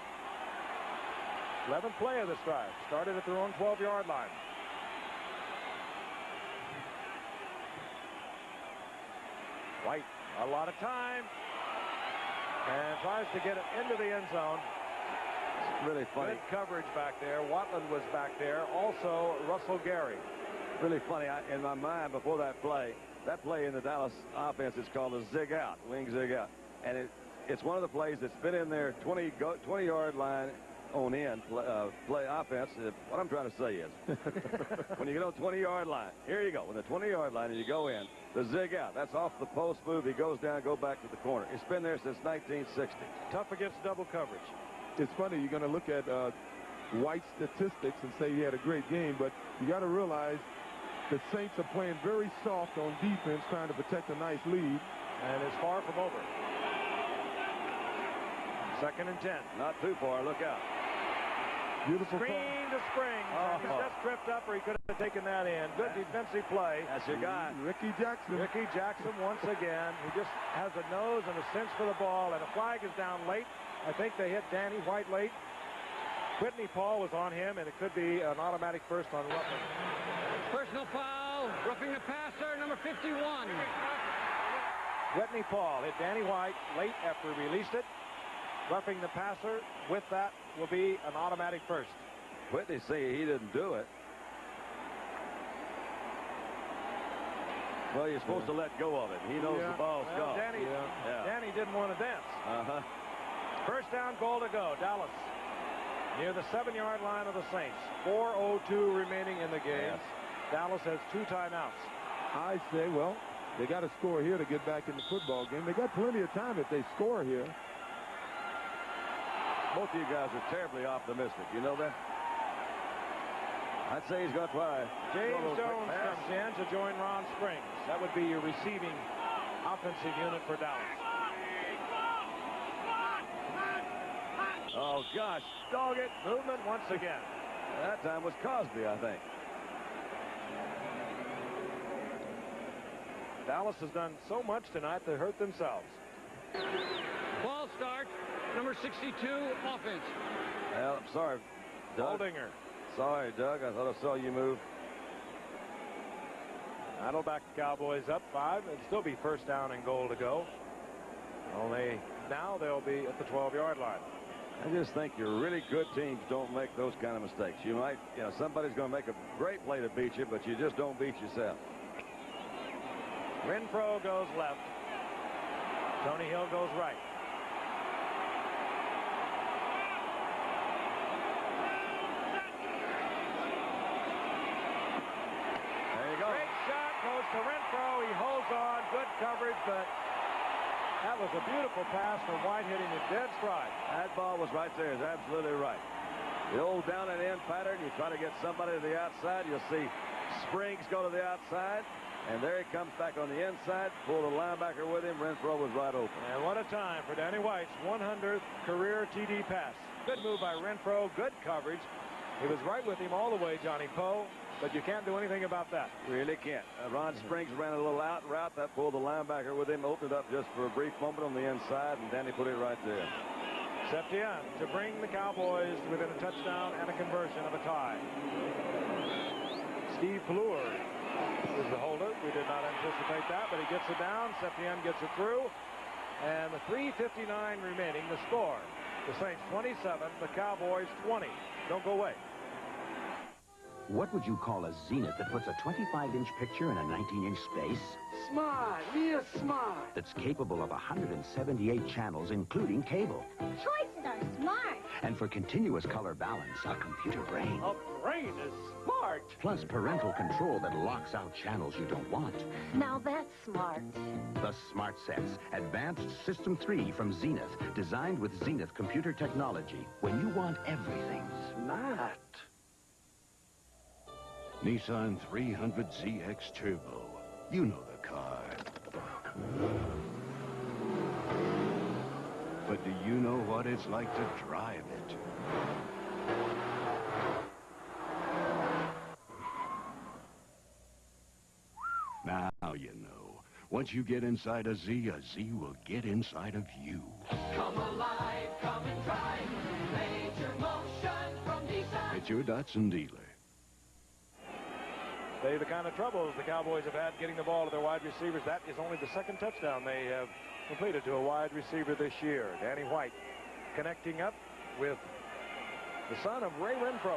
11th play of this drive. Started at their own 12-yard line. White, a lot of time. And tries to get it into the end zone. It's really funny. Good coverage back there. Watland was back there. Also, Russell Gary. Really funny. In my mind, before that play in the Dallas offense is called a zig out, wing zig out. And it's one of the plays that's been in their 20-yard line on end play offense. What I'm trying to say is when you get on 20-yard line, here you go. When the 20-yard line and you go in, the zig out. That's off the post move. He goes down, go back to the corner. It's been there since 1960. Tough against double coverage. It's funny. You're going to look at White's statistics and say he had a great game, but you got to realize the Saints are playing very soft on defense, trying to protect a nice lead. And it's far from over. 2nd and 10. Not too far. Look out. Beautiful screen to Spring. He just tripped up, or he could have taken that in. Good defensive play. That's your guy. Ricky Jackson. Ricky Jackson once again. He just has a nose and a sense for the ball, and a flag is down late. I think they hit Danny White late. Whitney Paul was on him, and it could be an automatic 1st on Ruffin. Personal foul. Roughing the passer, number 51. Whitney Paul hit Danny White late after he released it. Roughing the passer. With that will be an automatic 1st. Whitney say he didn't do it. Well, you're supposed to let go of it. He knows the ball's gone. Danny didn't want to dance. 1st down, goal to go. Dallas near the 7-yard line of the Saints. 4:02 remaining in the game. Dallas has 2 timeouts. I say, well, they got to score here to get back in the football game. They got plenty of time if they score here. Both of you guys are terribly optimistic. You know that? I'd say he's going to try. James Jones comes in to join Ron Springs. That would be your receiving offensive unit for Dallas. Oh, gosh. Dog it. Movement once again. That time was Cosby, I think. Dallas has done so much tonight they hurt themselves. Ball start, number 62, offense. Well, I'm sorry, Doug. Holdinger. Sorry, Doug. I thought I saw you move. That'll back the Cowboys up 5. It'll still be first down and goal to go. Only now they'll be at the 12-yard line. I just think your really good teams don't make those kind of mistakes. You might, somebody's going to make a great play to beat you, but you just don't beat yourself. Renfro goes left. Tony Hill goes right. There you go. Great shot goes to Renfro. He holds on. Good coverage, but that was a beautiful pass from White, hitting it dead stride. That ball was right there. Is absolutely right. The old down and in pattern. You try to get somebody to the outside. You'll see Springs go to the outside. And there he comes back on the inside. Pulled the linebacker with him. Renfro was right open. And what a time for Danny White's 100th career TD pass. Good move by Renfro. Good coverage. He was right with him all the way, Johnny Poe. But you can't do anything about that. Really can't. Ron Springs ran a little out route. That pulled the linebacker with him. Opened it up just for a brief moment on the inside. And Danny put it right there. Septien to bring the Cowboys within a touchdown and a conversion of a tie. Steve Fleur is the holder. We did not anticipate that, but he gets it down. Septien gets it through. And the 3:59 remaining, the score. The Saints 27, the Cowboys 20. Don't go away. What would you call a Zenith that puts a 25-inch picture in a 19-inch space? Smart, real smart. That's capable of 178 channels, including cable. Choices are smart. And for continuous color balance, a computer brain. A brain is smart. Plus parental control that locks out channels you don't want. Now that's smart. The Smart Sets, advanced System 3 from Zenith, designed with Zenith computer technology. When you want everything smart. Nissan 300ZX Turbo. You know the car. But do you know what it's like to drive it? Now you know. Once you get inside a Z will get inside of you. Come alive, come and drive. Major motion from Nissan. It's your Datsun dealer. They the kind of troubles the Cowboys have had getting the ball to their wide receivers. That is only the second touchdown they have completed to a wide receiver this year. Danny White connecting up with the son of Ray Renfro,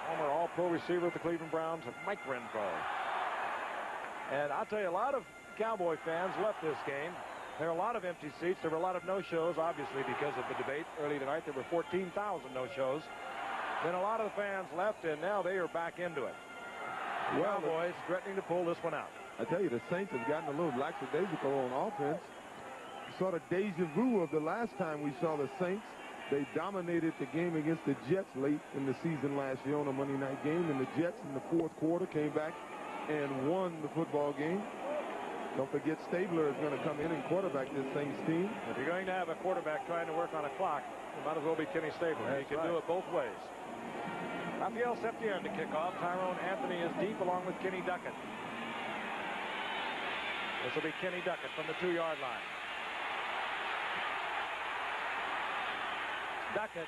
former all-pro receiver of the Cleveland Browns, of Mike Renfro. And I'll tell you, a lot of Cowboy fans left this game. There are a lot of empty seats. There were a lot of no-shows, obviously, because of the debate early tonight. There were 14,000 no-shows. Then a lot of the fans left, and now they are back into it. Well, Cowboys threatening to pull this one out. I tell you, the Saints have gotten a little lackadaisical on offense. Sort of deja vu of the last time we saw the Saints. They dominated the game against the Jets late in the season last year on a Monday night game, and the Jets in the fourth quarter came back and won the football game. Don't forget Stabler is going to come in and quarterback this Saints team. If you're going to have a quarterback trying to work on a clock, it might as well be Kenny Stabler. That's He can do it both ways. Raphael Septien to kick off. Tyrone Anthony is deep along with Kenny Duckett. This will be Kenny Duckett from the 2-yard line. Duckett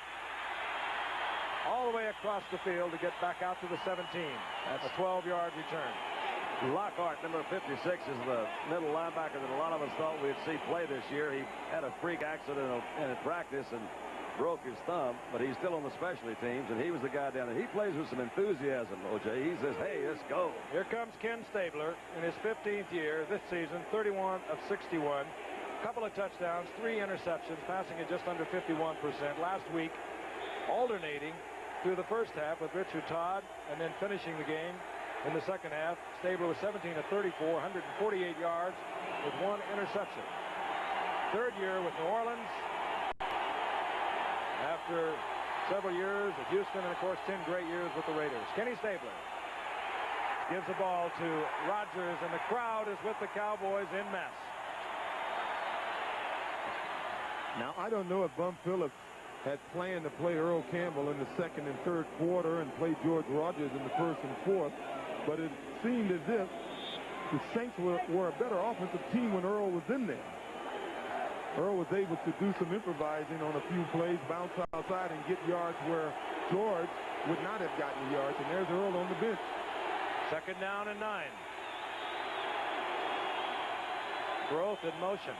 all the way across the field to get back out to the 17. That's a 12-yard return. Lockhart, number 56, is the middle linebacker that a lot of us thought we'd see play this year. He had a freak accident in practice and broke his thumb, but he's still on the specialty teams, and he was the guy down there. He plays with some enthusiasm, O.J. He says, hey, let's go. Here comes Ken Stabler in his 15th year this season, 31 of 61. Couple of touchdowns, 3 interceptions, passing at just under 51%. Last week, alternating through the first half with Richard Todd, and then finishing the game in the second half. Stabler was 17 of 34, 148 yards with 1 interception. Third year with New Orleans. After several years at Houston and, of course, 10 great years with the Raiders. Kenny Stabler gives the ball to Rodgers, and the crowd is with the Cowboys in mass. Now, I don't know if Bum Phillips had planned to play Earl Campbell in the second and third quarter and play George Rodgers in the first and fourth, but it seemed as if the Saints were a better offensive team when Earl was in there. Earl was able to do some improvising on a few plays, bounce outside, and get yards where George would not have gotten yards. And there's Earl on the bench. 2nd down and 9. Growth in motion.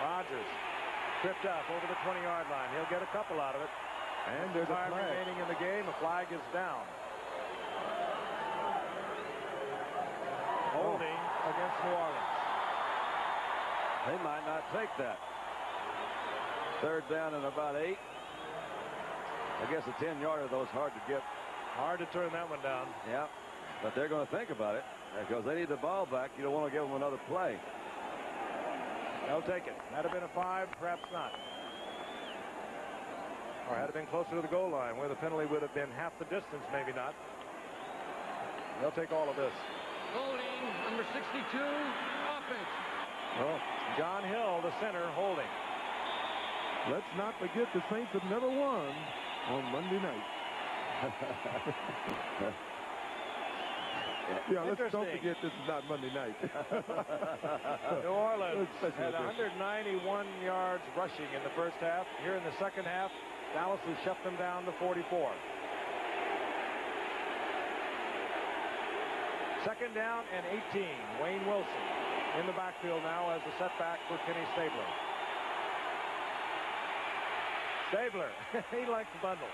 Rodgers tripped up over the 20-yard line. He'll get a couple out of it. And there's a time flag remaining in the game. A flag is down. Holding against New Orleans. They might not take that. 3rd down and about 8. I guess a 10-yarder, though, is hard to get. Hard to turn that one down. Yeah, but they're going to think about it because they need the ball back. You don't want to give them another play. They'll take it. Had it been a 5, perhaps not. Or had it been closer to the goal line where the penalty would have been half the distance, maybe not. They'll take all of this. Holding, number 62, offense. Well, John Hill, the center, holding. Let's not forget the Saints have never won on Monday night. Yeah, let's don't forget this is not Monday night. New Orleans had 191 yards rushing in the first half. Here in the second half, Dallas has shut them down to 44. 2nd down and 18. Wayne Wilson in the backfield now as a setback for Kenny Stabler. Stabler, he likes the bundle.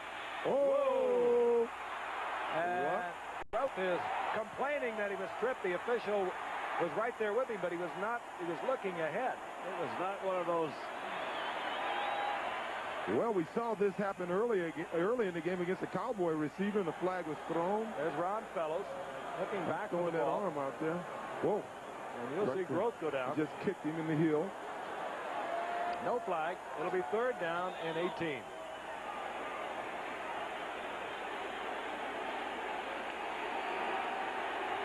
Oh! And Ralph is complaining that he was tripped. The official was right there with him, but he was not. He was looking ahead. It was not one of those. Well, we saw this happen early in the game against the Cowboy receiver, and the flag was thrown. There's Ron Fellows looking back, throwing that arm out there. Whoa! And you'll see Growth go down. He just kicked him in the heel. No flag. It'll be 3rd down and 18.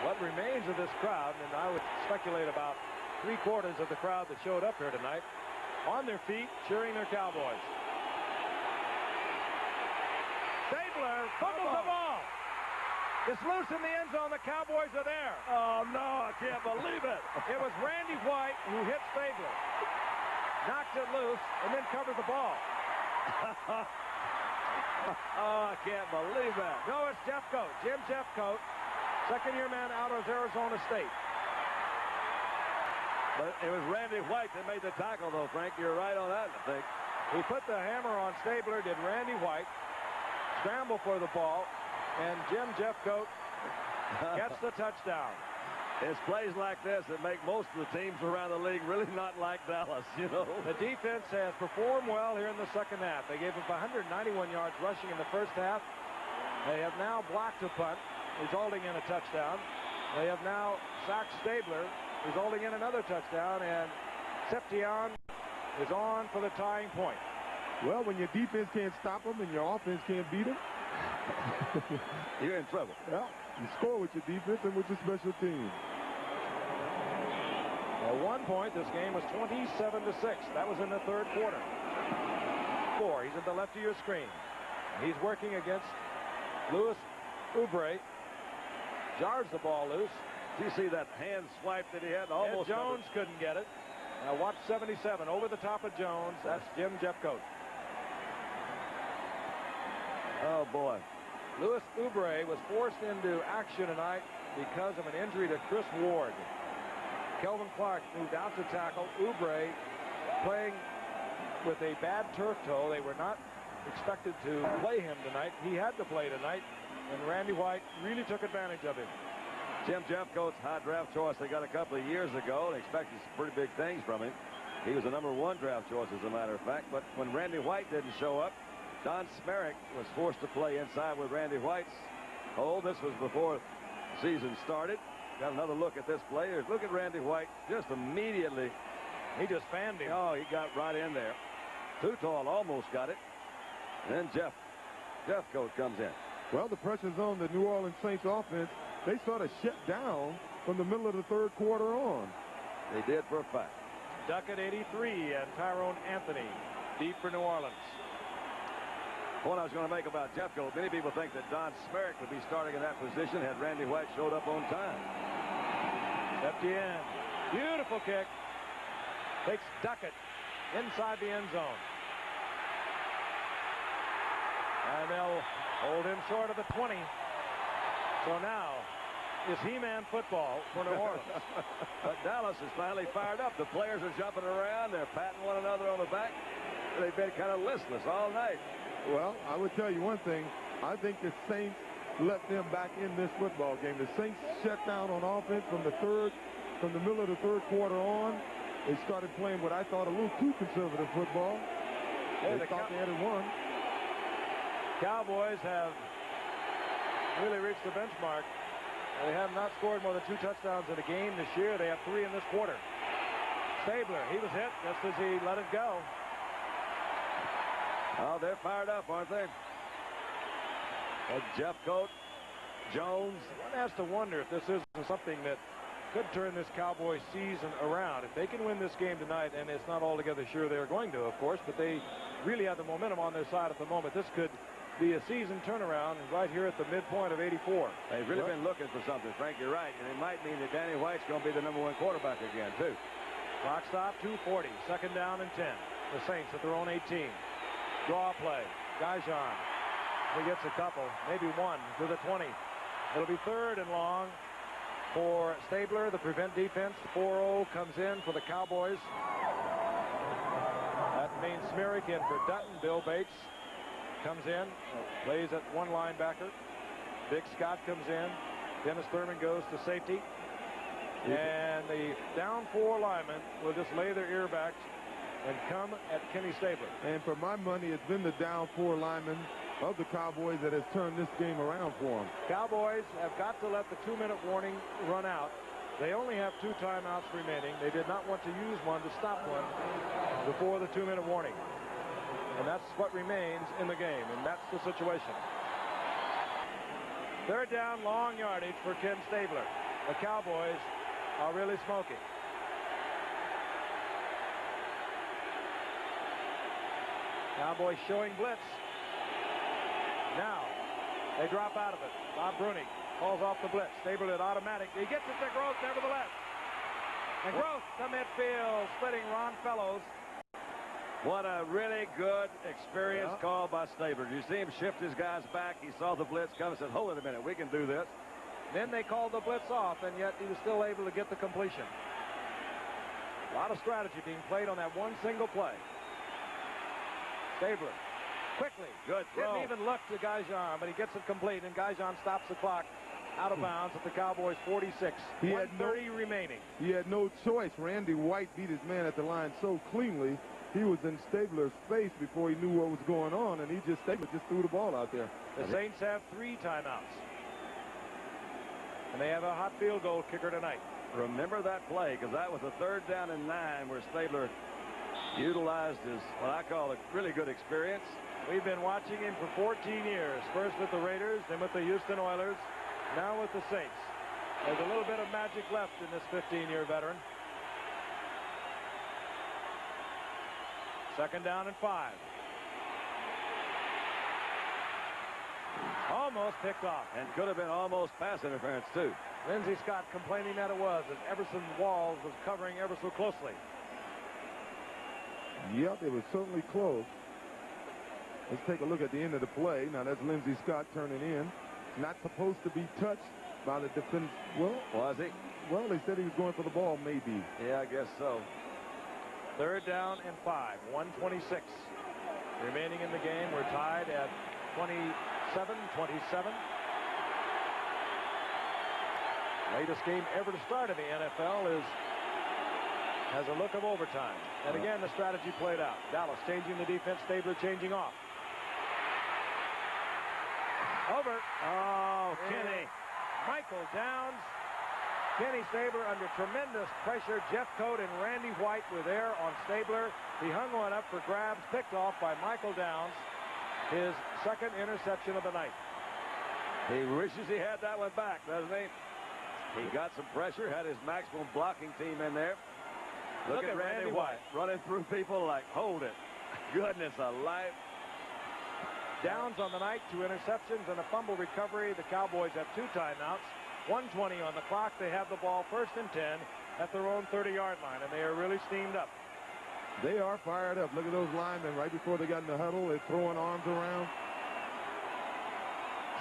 What remains of this crowd, and I would speculate about 3/4 of the crowd that showed up here tonight, on their feet, cheering their Cowboys. Stabler fumbles the ball. It's loose in the end zone. The Cowboys are there. Oh, no, I can't believe it. It was Randy White who hit Stabler. Knocked it loose and then covered the ball. Oh, I can't believe that. No, it's Jeffcoat. Jim Jeffcoat, second-year man out of Arizona State. But it was Randy White that made the tackle, though, Frank. You're right on that, I think. He put the hammer on Stabler, did Randy White. Scramble for the ball, and Jim Jeffcoat gets the touchdown. It's plays like this that make most of the teams around the league really not like Dallas, you know. The defense has performed well here in the second half. They gave up 191 yards rushing in the first half. They have now blocked a punt, resulting in a touchdown. They have now sacked Stabler, resulting in another touchdown, and Seption is on for the tying point. Well, when your defense can't stop them and your offense can't beat them, you're in trouble. Yeah, you score with your defense and with your special teams. At one point, this game was 27-6. That was in the 3rd quarter. He's at the left of your screen. He's working against Louis Oubre. Jars the ball loose. Do you see that hand swipe that he had? Almost Ed Jones couldn't get it. Now watch 77 over the top of Jones. That's Jim Jeffcoat. Oh, boy. Louis Oubre was forced into action tonight because of an injury to Chris Ward. Kelvin Clark moved out to tackle. Oubre playing with a bad turf toe. They were not expected to play him tonight. He had to play tonight, and Randy White really took advantage of him. Jim Jeffcoat's high draft choice they got a couple of years ago. They expected some pretty big things from him. He was the #1 draft choice, as a matter of fact. But when Randy White didn't show up, Don Smerrick was forced to play inside with Randy White's hole. This was before the season started. Got another look at this play. Look at Randy White just immediately. He just fanned him. Oh, he got right in there. Too tall, almost got it. And then Jeffcoat comes in. Well, the pressure's on the New Orleans Saints offense. They sort of shut down from the middle of the 3rd quarter on. They did for a fact. Duck at 83 and Tyrone Anthony deep for New Orleans. Point I was going to make about Jeffcoat, many people think that Don Smerrick would be starting in that position had Randy White showed up on time. Stepped in. Beautiful kick. Takes Duckett inside the end zone. And they'll hold him short of the 20. So now is He-Man football for New Orleans. But Dallas is finally fired up. The players are jumping around. They're patting one another on the back. They've been kind of listless all night. Well, I would tell you one thing. I think the Saints let them back in this football game. The Saints shut down on offense from the middle of the third quarter on. They started playing what I thought a little too conservative football. They thought they had won. Cowboys have really reached the benchmark. They have not scored more than 2 touchdowns in a game this year. They have 3 in this quarter. Stabler, he was hit just as he let it go. Oh, they're fired up, aren't they? Jeffcoat, Jones. One has to wonder if this isn't something that could turn this Cowboys season around. If they can win this game tonight, and it's not altogether sure they're going to, of course, but they really have the momentum on their side at the moment. This could be a season turnaround right here at the midpoint of 84. They've really been looking for something, Frank. You're right. And it might mean that Danny White's going to be the #1 quarterback again, too. Clock stop, 2:40. Second down and 10. The Saints at their own 18. Draw play. Gaijon. He gets a couple, maybe one to the 20. It'll be 3rd and long for Stabler. The prevent defense. 4-0 comes in for the Cowboys. That means Smerrick in for Dutton. Bill Bates comes in, plays at one linebacker. Vic Scott comes in. Dennis Thurman goes to safety. And the down 4 linemen will just lay their ear back and come at Kenny Stabler. And for my money, it's been the down 4 linemen of the Cowboys that has turned this game around for them. Cowboys have got to let the 2-minute warning run out. They only have 2 timeouts remaining. They did not want to use one to stop one before the 2-minute warning. And that's what remains in the game, and that's the situation. 3rd down, long yardage for Ken Stabler. The Cowboys are really smoking. Cowboys showing blitz. Now, they drop out of it. Bob Bruning calls off the blitz. Stabler at automatic. He gets it to Groth, nevertheless. And Groth to midfield, splitting Ron Fellows. What a really good experience call by Stabler. You see him shift his guys back. He saw the blitz come and said, hold it a minute, we can do this. Then they called the blitz off, and yet he was still able to get the completion. A lot of strategy being played on that one single play. Stabler, quickly. Good throw. Didn't even look to Gaijon, but he gets it complete, and Gaijon stops the clock out of bounds at the Cowboys' 46. 1:30 remaining. He had no choice. Randy White beat his man at the line so cleanly. He was in Stabler's face before he knew what was going on, and Stabler just threw the ball out there. The Saints have 3 timeouts. And they have a hot field goal kicker tonight. Remember that play, because that was a 3rd down and 9 where Stabler utilized his, what I call a really good experience. We've been watching him for 14 years, first with the Raiders, then with the Houston Oilers, now with the Saints. There's a little bit of magic left in this 15-year veteran. 2nd down and 5. Almost picked off. And could have been almost pass interference, too. Lindsey Scott complaining that it was, as Everson Walls was covering ever so closely. Yep, it was certainly close. Let's take a look at the end of the play. Now, that's Lindsey Scott turning in. Not supposed to be touched by the defense. Well, was he? Well, they said he was going for the ball, maybe. Yeah, I guess so. 3rd down and 5. 1:26 remaining in the game. We're tied at 27-27. Latest game ever to start in the NFL has a look of overtime. And again, the strategy played out. Dallas changing the defense, Stabler changing off. Over. Oh, Kenny. Michael Downs. Kenny Stabler under tremendous pressure. Jeffcoat and Randy White were there on Stabler. He hung one up for grabs, picked off by Michael Downs. His 2nd interception of the night. He wishes he had that one back, doesn't he? He got some pressure, had his maximum blocking team in there. Look at Randy White running through people like, hold it. Goodness alive. downs on the night, 2 interceptions, and a fumble recovery. The Cowboys have 2 timeouts. 1:20 on the clock. They have the ball 1st and 10 at their own 30-yard line, and they are really steamed up. They are fired up. Look at those linemen right before they got in the huddle. They're throwing arms around.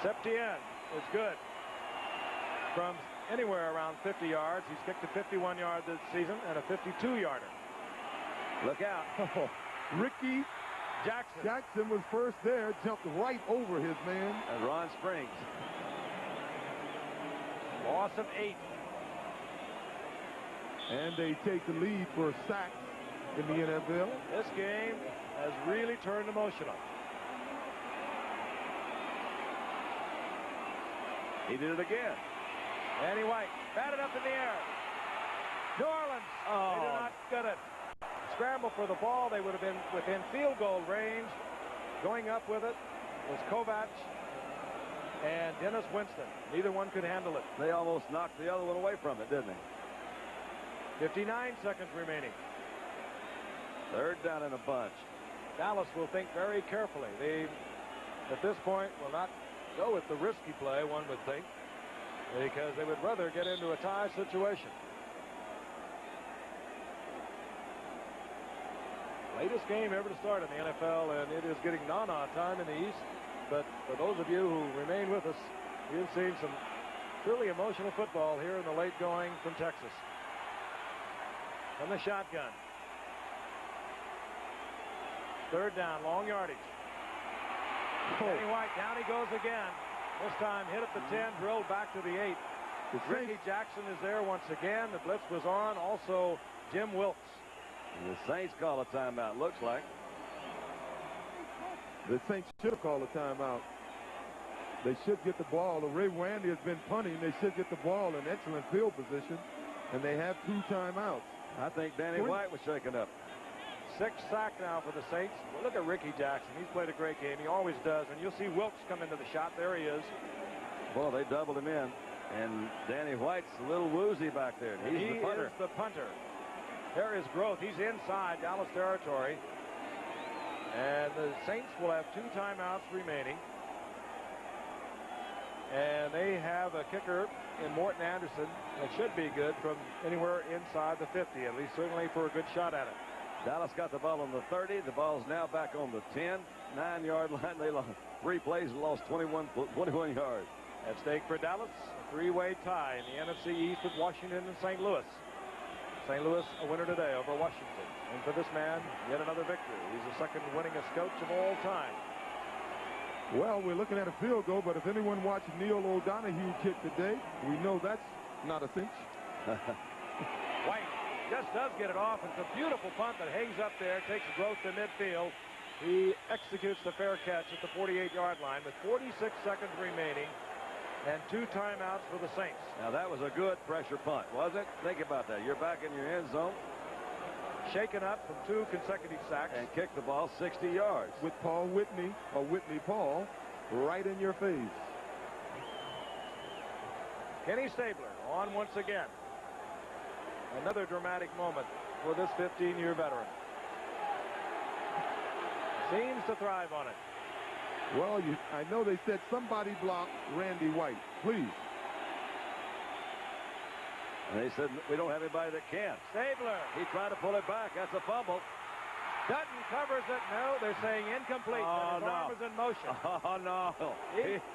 Septien is good from anywhere around 50 yards. He's kicked a 51 yard this season and a 52-yarder. Look out. Ricky Jackson was first there, jumped right over his man. And Ron Springs. Loss of 8. And they take the lead for sacks in the NFL. This game has really turned emotional. He did it again. Danny White batted up in the air. New Orleans. Oh. They did not get it. Scramble for the ball. They would have been within field goal range. Going up with it was Kovac and Dennis Winston. Neither one could handle it. They almost knocked the other one away from it, didn't they? 59 seconds remaining. 3rd down in a bunch. Dallas will think very carefully. They, at this point, will not go with the risky play, one would think, because they would rather get into a tie situation. Latest game ever to start in the NFL, and it is getting Nana time in the East. But for those of you who remain with us, you've seen some truly emotional football here in the late going from Texas. From the shotgun. 3rd down, long yardage. Danny White, down he goes again. This time hit at the 10, drilled back to the 8. Ricky Jackson is there once again. The blitz was on. Also, Jim Wilkes. And the Saints call a timeout, looks like. The Saints should have called a timeout. They should get the ball. Ray Wandy has been punting. They should get the ball in excellent field position. And they have 2 timeouts. I think Danny White was shaken up. 6th sack now for the Saints. Well, look at Ricky Jackson. He's played a great game. He always does. And you'll see Wilkes come into the shot. There he is. Well, they doubled him in. And Danny White's a little woozy back there. He's the punter. Is the punter. There is growth. He's inside Dallas territory. And the Saints will have 2 timeouts remaining. And they have a kicker in Morton Anderson that should be good from anywhere inside the 50, at least certainly for a good shot at it. Dallas got the ball on the 30. The ball's now back on the 10, 9-yard line. They lost 3 plays and lost 21 yards. At stake for Dallas, a 3-way tie in the NFC East with Washington and St. Louis. St. Louis a winner today over Washington. And for this man, yet another victory. He's the 2nd winningest coach of all time. Well, we're looking at a field goal, but if anyone watched Neil O'Donohue kick today, we know that's not a cinch. White just does get it off. It's a beautiful punt that hangs up there, takes growth to midfield. He executes the fair catch at the 48-yard line with 46 seconds remaining and 2 timeouts for the Saints. Now, that was a good pressure punt, wasn't it? Think about that. You're back in your end zone. Shaken up from 2 consecutive sacks. And kicked the ball 60 yards. With Paul Whitney, or Whitney Paul, right in your face. Kenny Stabler on once again. Another dramatic moment for this 15-year veteran. Seems to thrive on it. Well, I know they said somebody blocked Randy White. Please. And they said, we don't have anybody that can. Stabler. He tried to pull it back. That's a fumble. Dutton covers it. No, they're saying incomplete. Oh, his arm was in motion. Oh, no.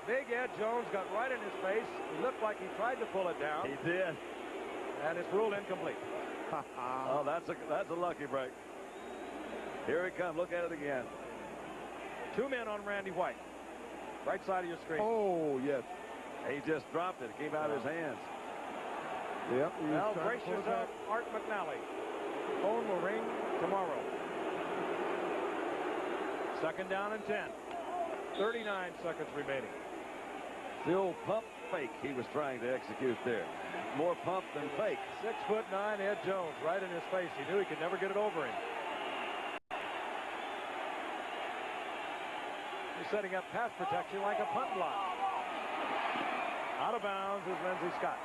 Big Ed Jones got right in his face. He looked like he tried to pull it down. He did. And it's ruled incomplete. Oh, that's a lucky break. Here it comes. Look at it again. 2 men on Randy White. Right side of your screen. Oh, yes. He just dropped it. It came out of his hands. Yep. Well, brace yourself, Art McNally. Phone will ring tomorrow. 2nd down and 10. 39 seconds remaining. The old pump fake he was trying to execute there. More pump than fake. 6'9" Ed Jones right in his face. He knew he could never get it over him. He's setting up pass protection like a punt block. Out of bounds is Lindsey Scott.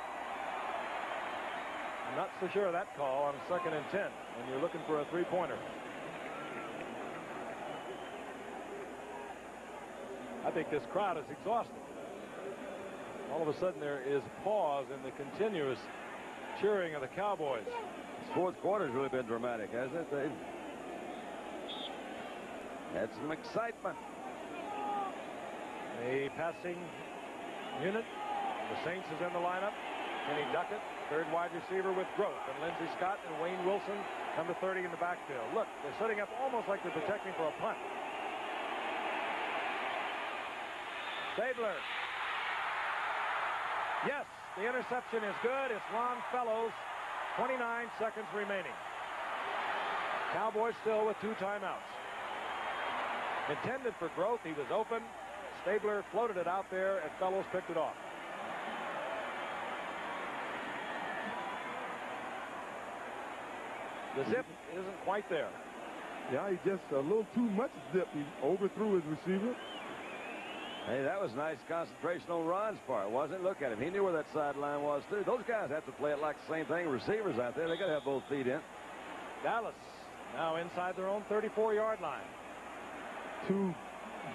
I'm not so sure of that call on 2nd and 10 when you're looking for a 3-pointer. I think this crowd is exhausted. All of a sudden, there is pause in the continuous cheering of the Cowboys. This fourth quarter's really been dramatic, hasn't it? They've had some excitement. A passing unit. The Saints is in the lineup. Kenny Duckett, third wide receiver with Growth, and Lindsey Scott and Wayne Wilson come to 30 in the backfield. Look, they're setting up almost like they're protecting for a punt. Stabler. Yes, the interception is good. It's Longfellow's. 29 seconds remaining. Cowboys still with 2 timeouts. Intended for Growth. He was open. Stabler floated it out there, and Fellows picked it off. The zip isn't quite there. Yeah, he just a little too much zip. He overthrew his receiver. Hey, that was nice concentration on Ron's part, wasn't it? Look at him. He knew where that sideline was, too. Those guys have to play it like the same thing. Receivers out there, they got to have both feet in. Dallas now inside their own 34-yard line. 2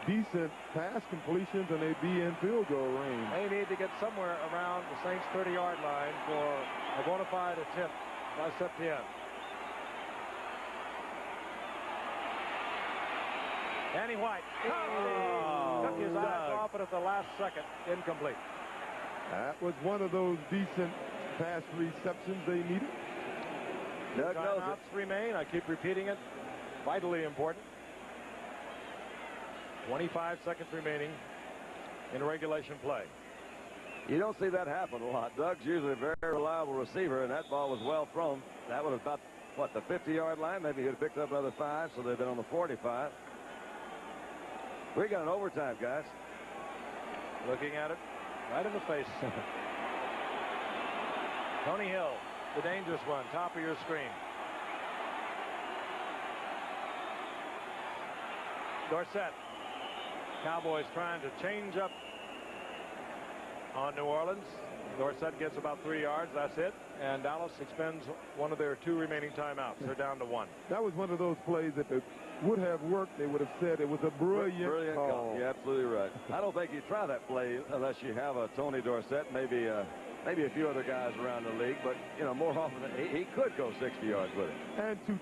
decent pass completions, and they'd be in field goal range. They need to get somewhere around the Saints' 30-yard line for a bona fide attempt by Septien. Danny White took his eyes off it at the last second. Incomplete. That was one of those decent pass receptions they needed. Timeouts remain. I keep repeating it. Vitally important. 25 seconds remaining in regulation play. You don't see that happen a lot. Doug's usually a very reliable receiver, and that ball was well thrown. That was about, what, the 50-yard line? Maybe he would have picked up another 5, so they've been on the 45. We got an overtime, guys. Looking at it right in the face. Tony Hill, the dangerous one, top of your screen. Dorsett. Cowboys trying to change up on New Orleans. Dorsett gets about 3 yards. That's it. And Dallas expends one of their 2 remaining timeouts. They're down to 1. That was one of those plays that would have worked. They would have said it was a brilliant call. You're absolutely right. I don't think you try that play unless you have a Tony Dorsett, maybe a few other guys around the league. But, you know, more often he could go 60 yards with it. And two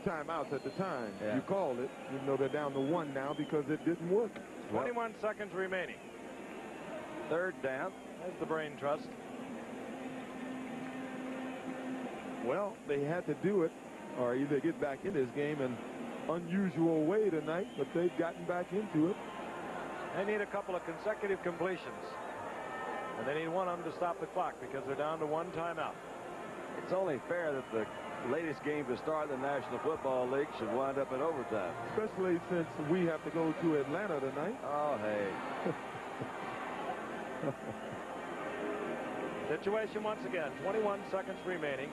timeouts at the time. Yeah. You called it. You know they're down to 1 now because it didn't work. 21 seconds remaining. Third down. There's the brain trust. Well, they had to do it or either get back in this game in unusual way tonight, but they've gotten back into it. They need a couple of consecutive completions. And they need one of them to stop the clock because they're down to 1 timeout. It's only fair that the latest game to start the National Football League should wind up in overtime. Especially since we have to go to Atlanta tonight. Oh, hey. Situation once again, 21 seconds remaining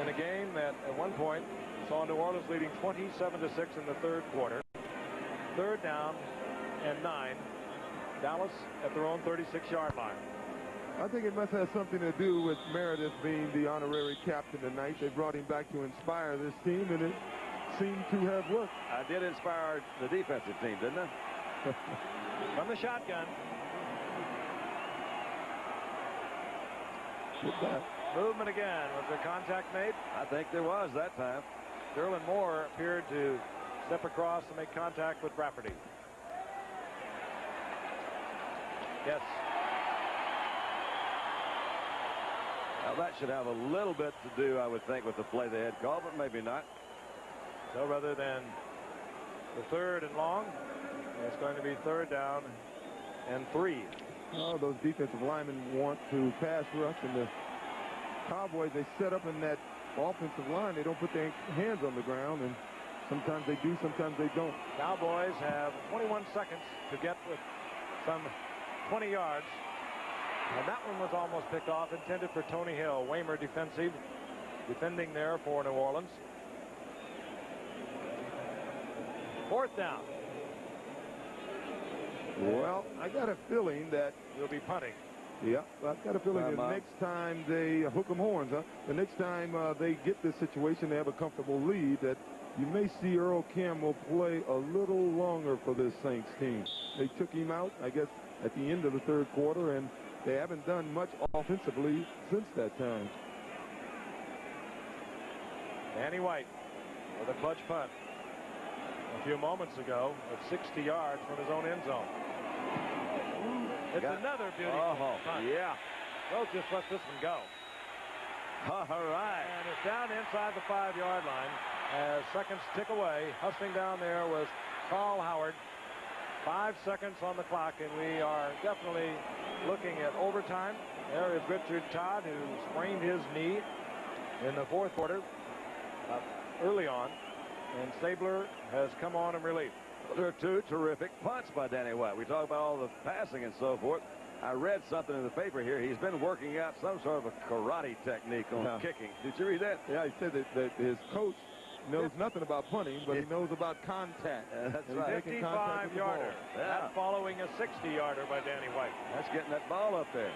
in a game that at one point saw New Orleans leading 27-6 in the third quarter. Third down and 9. Dallas at their own 36-yard line. I think it must have something to do with Meredith being the honorary captain tonight. They brought him back to inspire this team, and it seemed to have worked. I did inspire the defensive team, didn't I? From the shotgun. Movement again. Was there contact made? I think there was that time. Sterling Moore appeared to step across and make contact with Rafferty. Yes. Now that should have a little bit to do, I would think, with the play they had called, but maybe not. So rather than the 3rd and long, it's going to be 3rd down and 3. Oh, those defensive linemen want to pass rush, and the Cowboys, they set up in that offensive line. They don't put their hands on the ground, and sometimes they do, sometimes they don't. Cowboys have 21 seconds to get with some 20 yards. And that one was almost picked off, intended for Tony Hill. Waymer defending there for New Orleans. 4th down. Well, I got a feeling that we'll be punting. Yeah, I've got a feeling the next time they hook 'em horns, the next time they get this situation, they have a comfortable lead, that you may see Earl Campbell play a little longer for this Saints team. They took him out, I guess, at the end of the third quarter, and they haven't done much offensively since that time. Danny White with a clutch punt a few moments ago at 60 yards from his own end zone. It's another beautiful punt. Yeah. They'll just let this one go. All right. And it's down inside the 5-yard line as seconds tick away. Hustling down there was Carl Howard. 5 seconds on the clock, and we are definitely looking at overtime. There is Richard Todd, who sprained his knee in the fourth quarter early on, and Stabler has come on in relief. There are two terrific punts by Danny White. We talk about all the passing and so forth. I read something in the paper here. He's been working out some sort of a karate technique on kicking. Did you read that? Yeah, he said that his coach knows nothing about punting, but he knows about contact. That's right. 55-yarder. That's following a 60-yarder by Danny White. That's getting that ball up there.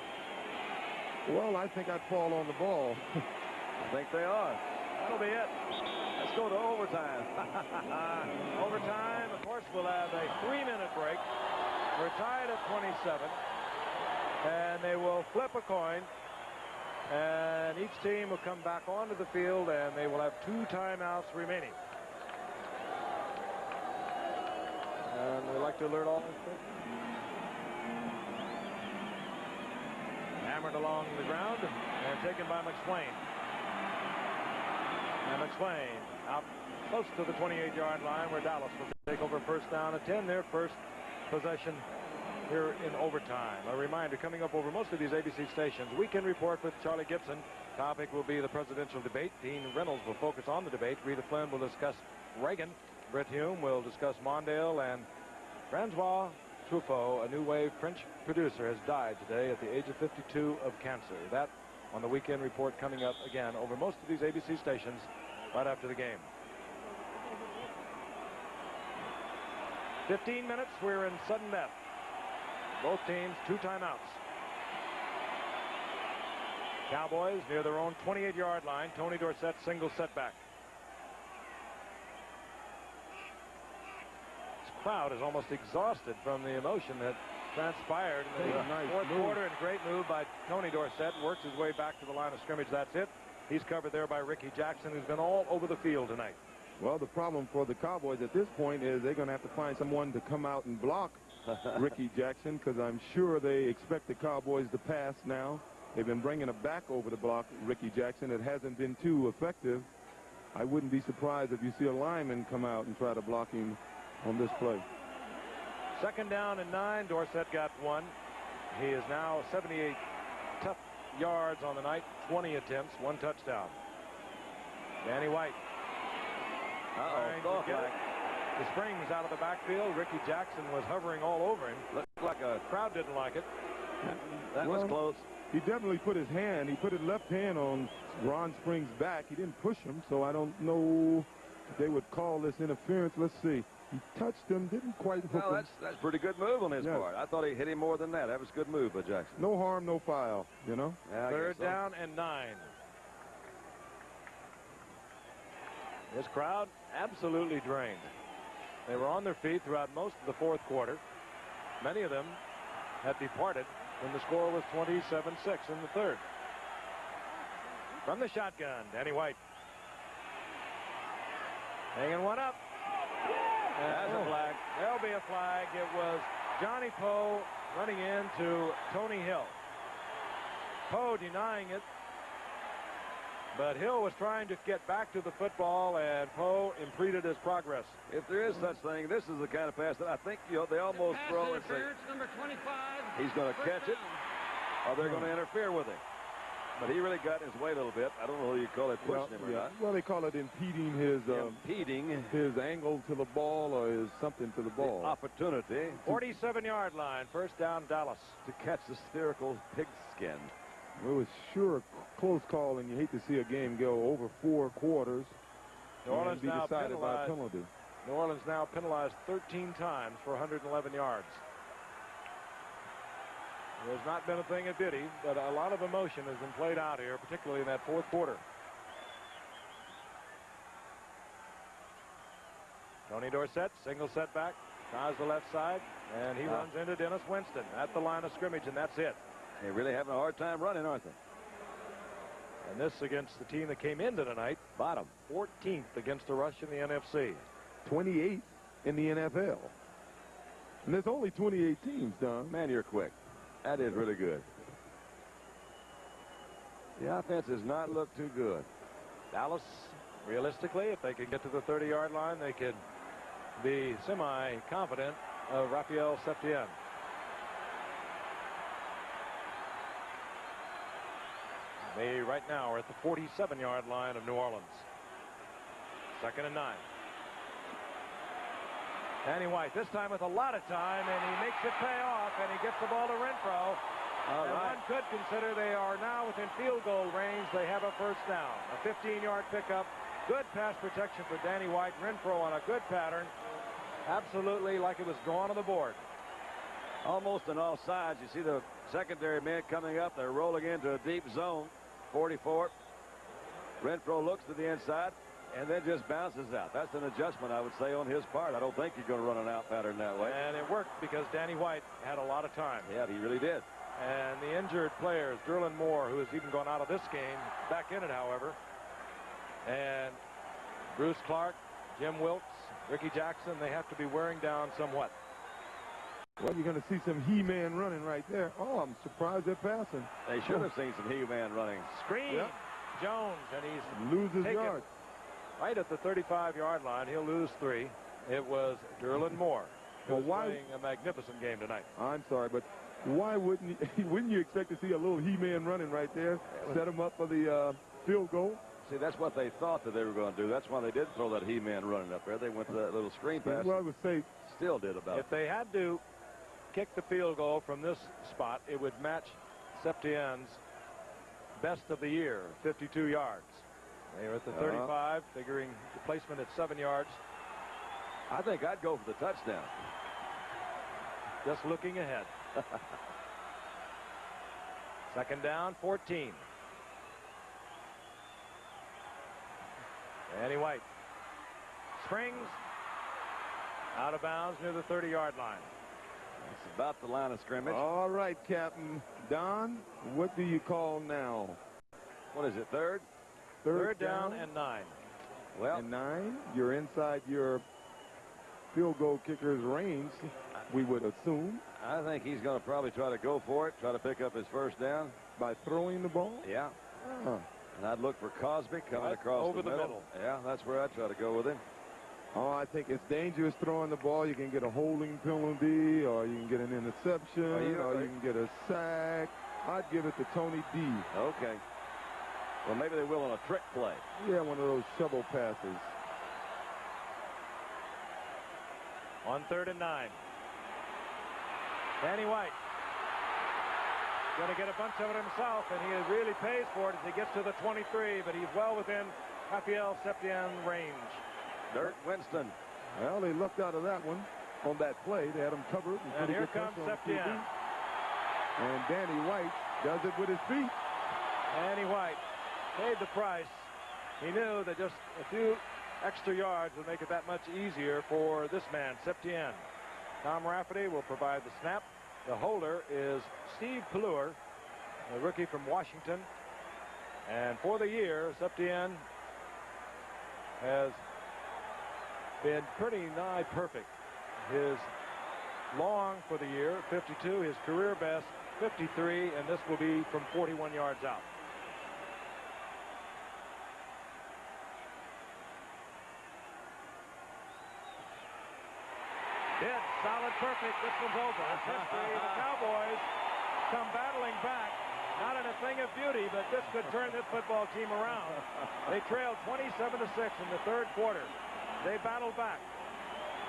Well, I think I'd fall on the ball. I think they are. That'll be it. Let's go to overtime. Overtime, of course, we'll have a 3-minute break. We're tied at 27. And they will flip a coin. And each team will come back onto the field, and they will have 2 timeouts remaining. And we'd like to alert all this. Hammered along the ground and taken by McSwain. And McSwain out close to the 28-yard line where Dallas will take over first down at 10. Their first possession here in overtime. A reminder, coming up over most of these ABC stations, Weekend Report with Charlie Gibson. Topic will be the presidential debate. Dean Reynolds will focus on the debate. Rita Flynn will discuss Reagan. Brett Hume will discuss Mondale. And Francois Truffaut, a new wave French producer, has died today at the age of 52 of cancer. That on the Weekend Report coming up again over most of these ABC stations right after the game. 15 minutes, we're in sudden death. Both teams, 2 timeouts. Cowboys near their own 28-yard line. Tony Dorsett single setback. This crowd is almost exhausted from the emotion that transpired in the fourth quarter. And great move by Tony Dorsett. Works his way back to the line of scrimmage. That's it. He's covered there by Ricky Jackson, who's been all over the field tonight. Well, the problem for the Cowboys at this point is they're going to have to find someone to come out and block Ricky Jackson, because I'm sure they expect the Cowboys to pass now. They've been bringing a back over to block Ricky Jackson. It hasn't been too effective. I wouldn't be surprised if you see a lineman come out and try to block him on this play. 2nd down and 9. Dorsett got 1. He is now 78 tough yards on the night, 20 attempts, 1 touchdown. Danny White. The springs out of the backfield. Ricky Jackson was hovering all over him. Looked like a crowd didn't like it. That was close. He definitely put his left hand on Ron Springs' back. He didn't push him, so I don't know if they would call this interference. Let's see. He touched him, didn't quite hook him. That's pretty good move on his part. I thought he hit him more than that. That was a good move by Jackson. No harm, no foul, you know. Yeah, 3rd down and 9. This crowd absolutely drained. They were on their feet throughout most of the fourth quarter. Many of them had departed when the score was 27-6 in the 3rd. From the shotgun, Danny White. Hanging one up. That's a flag. There'll be a flag. It was Johnny Poe running into Tony Hill. Poe denying it. But Hill was trying to get back to the football, and Poe impeded his progress. If there is such thing, this is the kind of pass that I think they almost throw and say, number 25. He's going to catch it, or they're going to interfere with him. But he really got in his way a little bit. I don't know whether you call it pushing him or not. Well, they call it impeding his angle to the ball, or his something to the ball. The opportunity. 47-yard line, first down, Dallas. To catch the spherical pigskin. It was sure a close call, and you hate to see a game go over 4 quarters New Orleans and be now decided by a penalty. New Orleans now penalized 13 times for 111 yards. There's not been a thing at Biddy, but a lot of emotion has been played out here, particularly in that fourth quarter. Tony Dorsett, single setback, tries the left side, and he runs into Dennis Winston at the line of scrimmage, and that's it. They're really having a hard time running, aren't they? And this against the team that came into tonight, bottom 14th against the rush in the NFC. 28th in the NFL. And there's only 28 teams, Don. Man, you're quick. That is really good. The offense does not look too good. Dallas, realistically, if they could get to the 30-yard line, they could be semi-confident of Raphael Septien. They right now are at the 47-yard line of New Orleans. 2nd and 9. Danny White, this time with a lot of time, and he makes it pay off, and he gets the ball to Renfro. All and right. one could consider they are now within field goal range. They have a first down. A 15-yard pickup. Good pass protection for Danny White. Renfro on a good pattern. Absolutely like it was drawn on the board. Almost on all sides. You see the secondary men coming up. They're rolling into a deep zone. 44. Renfro looks to the inside and then just bounces out. That's an adjustment, I would say, on his part. I don't think you're going to run an out pattern that way. And it worked because Danny White had a lot of time. Yeah, he really did. And the injured players, Derlin Moore, who has even gone out of this game, back in it, however. And Bruce Clark, Jim Wilkes, Ricky Jackson, they have to be wearing down somewhat. Well, you're going to see some He-Man running right there. Oh, I'm surprised they're passing. They should have seen some He-Man running. Screen. Yep. Jones, and he's loses yards. Right at the 35-yard line. He'll lose 3. It was Derlin Moore, who's playing a magnificent game tonight. I'm sorry, but why wouldn't you expect to see a little He-Man running right there? Set him up for the field goal. See, that's what they thought that they were going to do. That's why they did throw that He-Man running up there. They went to that little screen pass. Well, I would say still did about it. If they had to kick the field goal from this spot, it would match Septien's best of the year, 52 yards. They are at the 35, figuring the placement at 7 yards. I think I'd go for the touchdown. Just looking ahead. 2nd down, 14. Danny White springs out of bounds near the 30-yard line. It's about the line of scrimmage. All right, Captain Don, what do you call now? What is it, third? Third down and 9. Well, and 9, you're inside your field goal kicker's range, we would assume. I think he's going to probably try to go for it, try to pick up his first down. By throwing the ball? Yeah. And I'd look for Cosby coming across over the middle. Yeah, that's where I'd try to go with him. Oh, I think it's dangerous throwing the ball. You can get a holding penalty, or you can get an interception, or you can get a sack. I'd give it to Tony D. Okay. Well, maybe they will on a trick play. Yeah, one of those shovel passes. On 3rd and 9. Danny White going to get a bunch of it himself, and he really pays for it as he gets to the 23, but he's well within Raphael Septien's range. Dirk Winston. Well, they lucked out of that one on that play. They had him covered. And here comes Septien. And Danny White does it with his feet. Danny White paid the price. He knew that just a few extra yards would make it that much easier for this man, Septien. Tom Rafferty will provide the snap. The holder is Steve Pelluer, a rookie from Washington. And for the year, Septien has been pretty nigh perfect. His long for the year, 52, his career best, 53, and this will be from 41 yards out. Dead, solid, perfect. This one's over. It's history. The Cowboys come battling back. Not in a thing of beauty, but this could turn this football team around. They trailed 27-6 in the 3rd quarter. They battled back.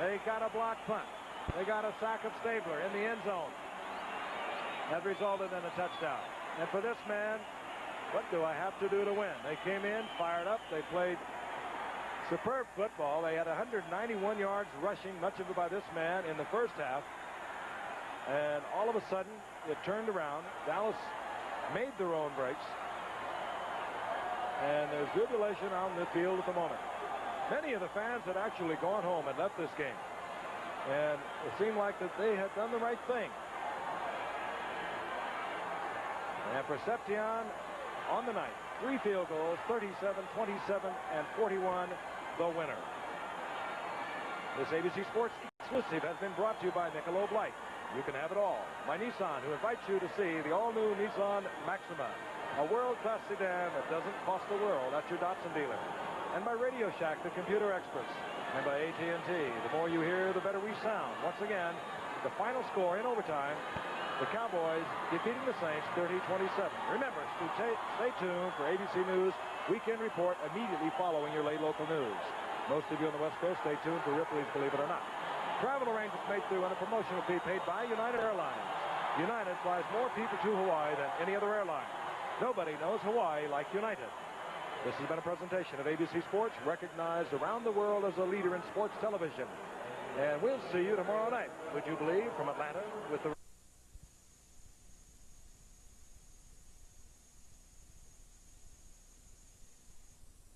They got a block punt. They got a sack of Stabler in the end zone. That resulted in a touchdown. And for this man, what do I have to do to win? They came in, fired up. They played superb football. They had 191 yards rushing, much of it by this man in the first half. And all of a sudden, it turned around. Dallas made their own breaks. And there's jubilation on the field at the moment. Many of the fans had actually gone home and left this game. And it seemed like that they had done the right thing. And Perception on the night. 3 field goals, 37, 27, and 41, the winner. This ABC Sports exclusive has been brought to you by Michelob Light. You can have it all. By Nissan, who invites you to see the all-new Nissan Maxima, a world-class sedan that doesn't cost the world at your Datsun dealer. And by Radio Shack, the computer experts. And by AT&T, the more you hear, the better we sound. Once again, the final score in overtime, the Cowboys defeating the Saints 30-27. Remember, stay tuned for ABC News Weekend Report immediately following your late local news. Most of you on the West Coast, stay tuned for Ripley's Believe It or Not. Travel arrangements made through and a promotional fee paid by United Airlines. United flies more people to Hawaii than any other airline. Nobody knows Hawaii like United. This has been a presentation of ABC Sports, recognized around the world as a leader in sports television. And we'll see you tomorrow night, would you believe, from Atlanta with the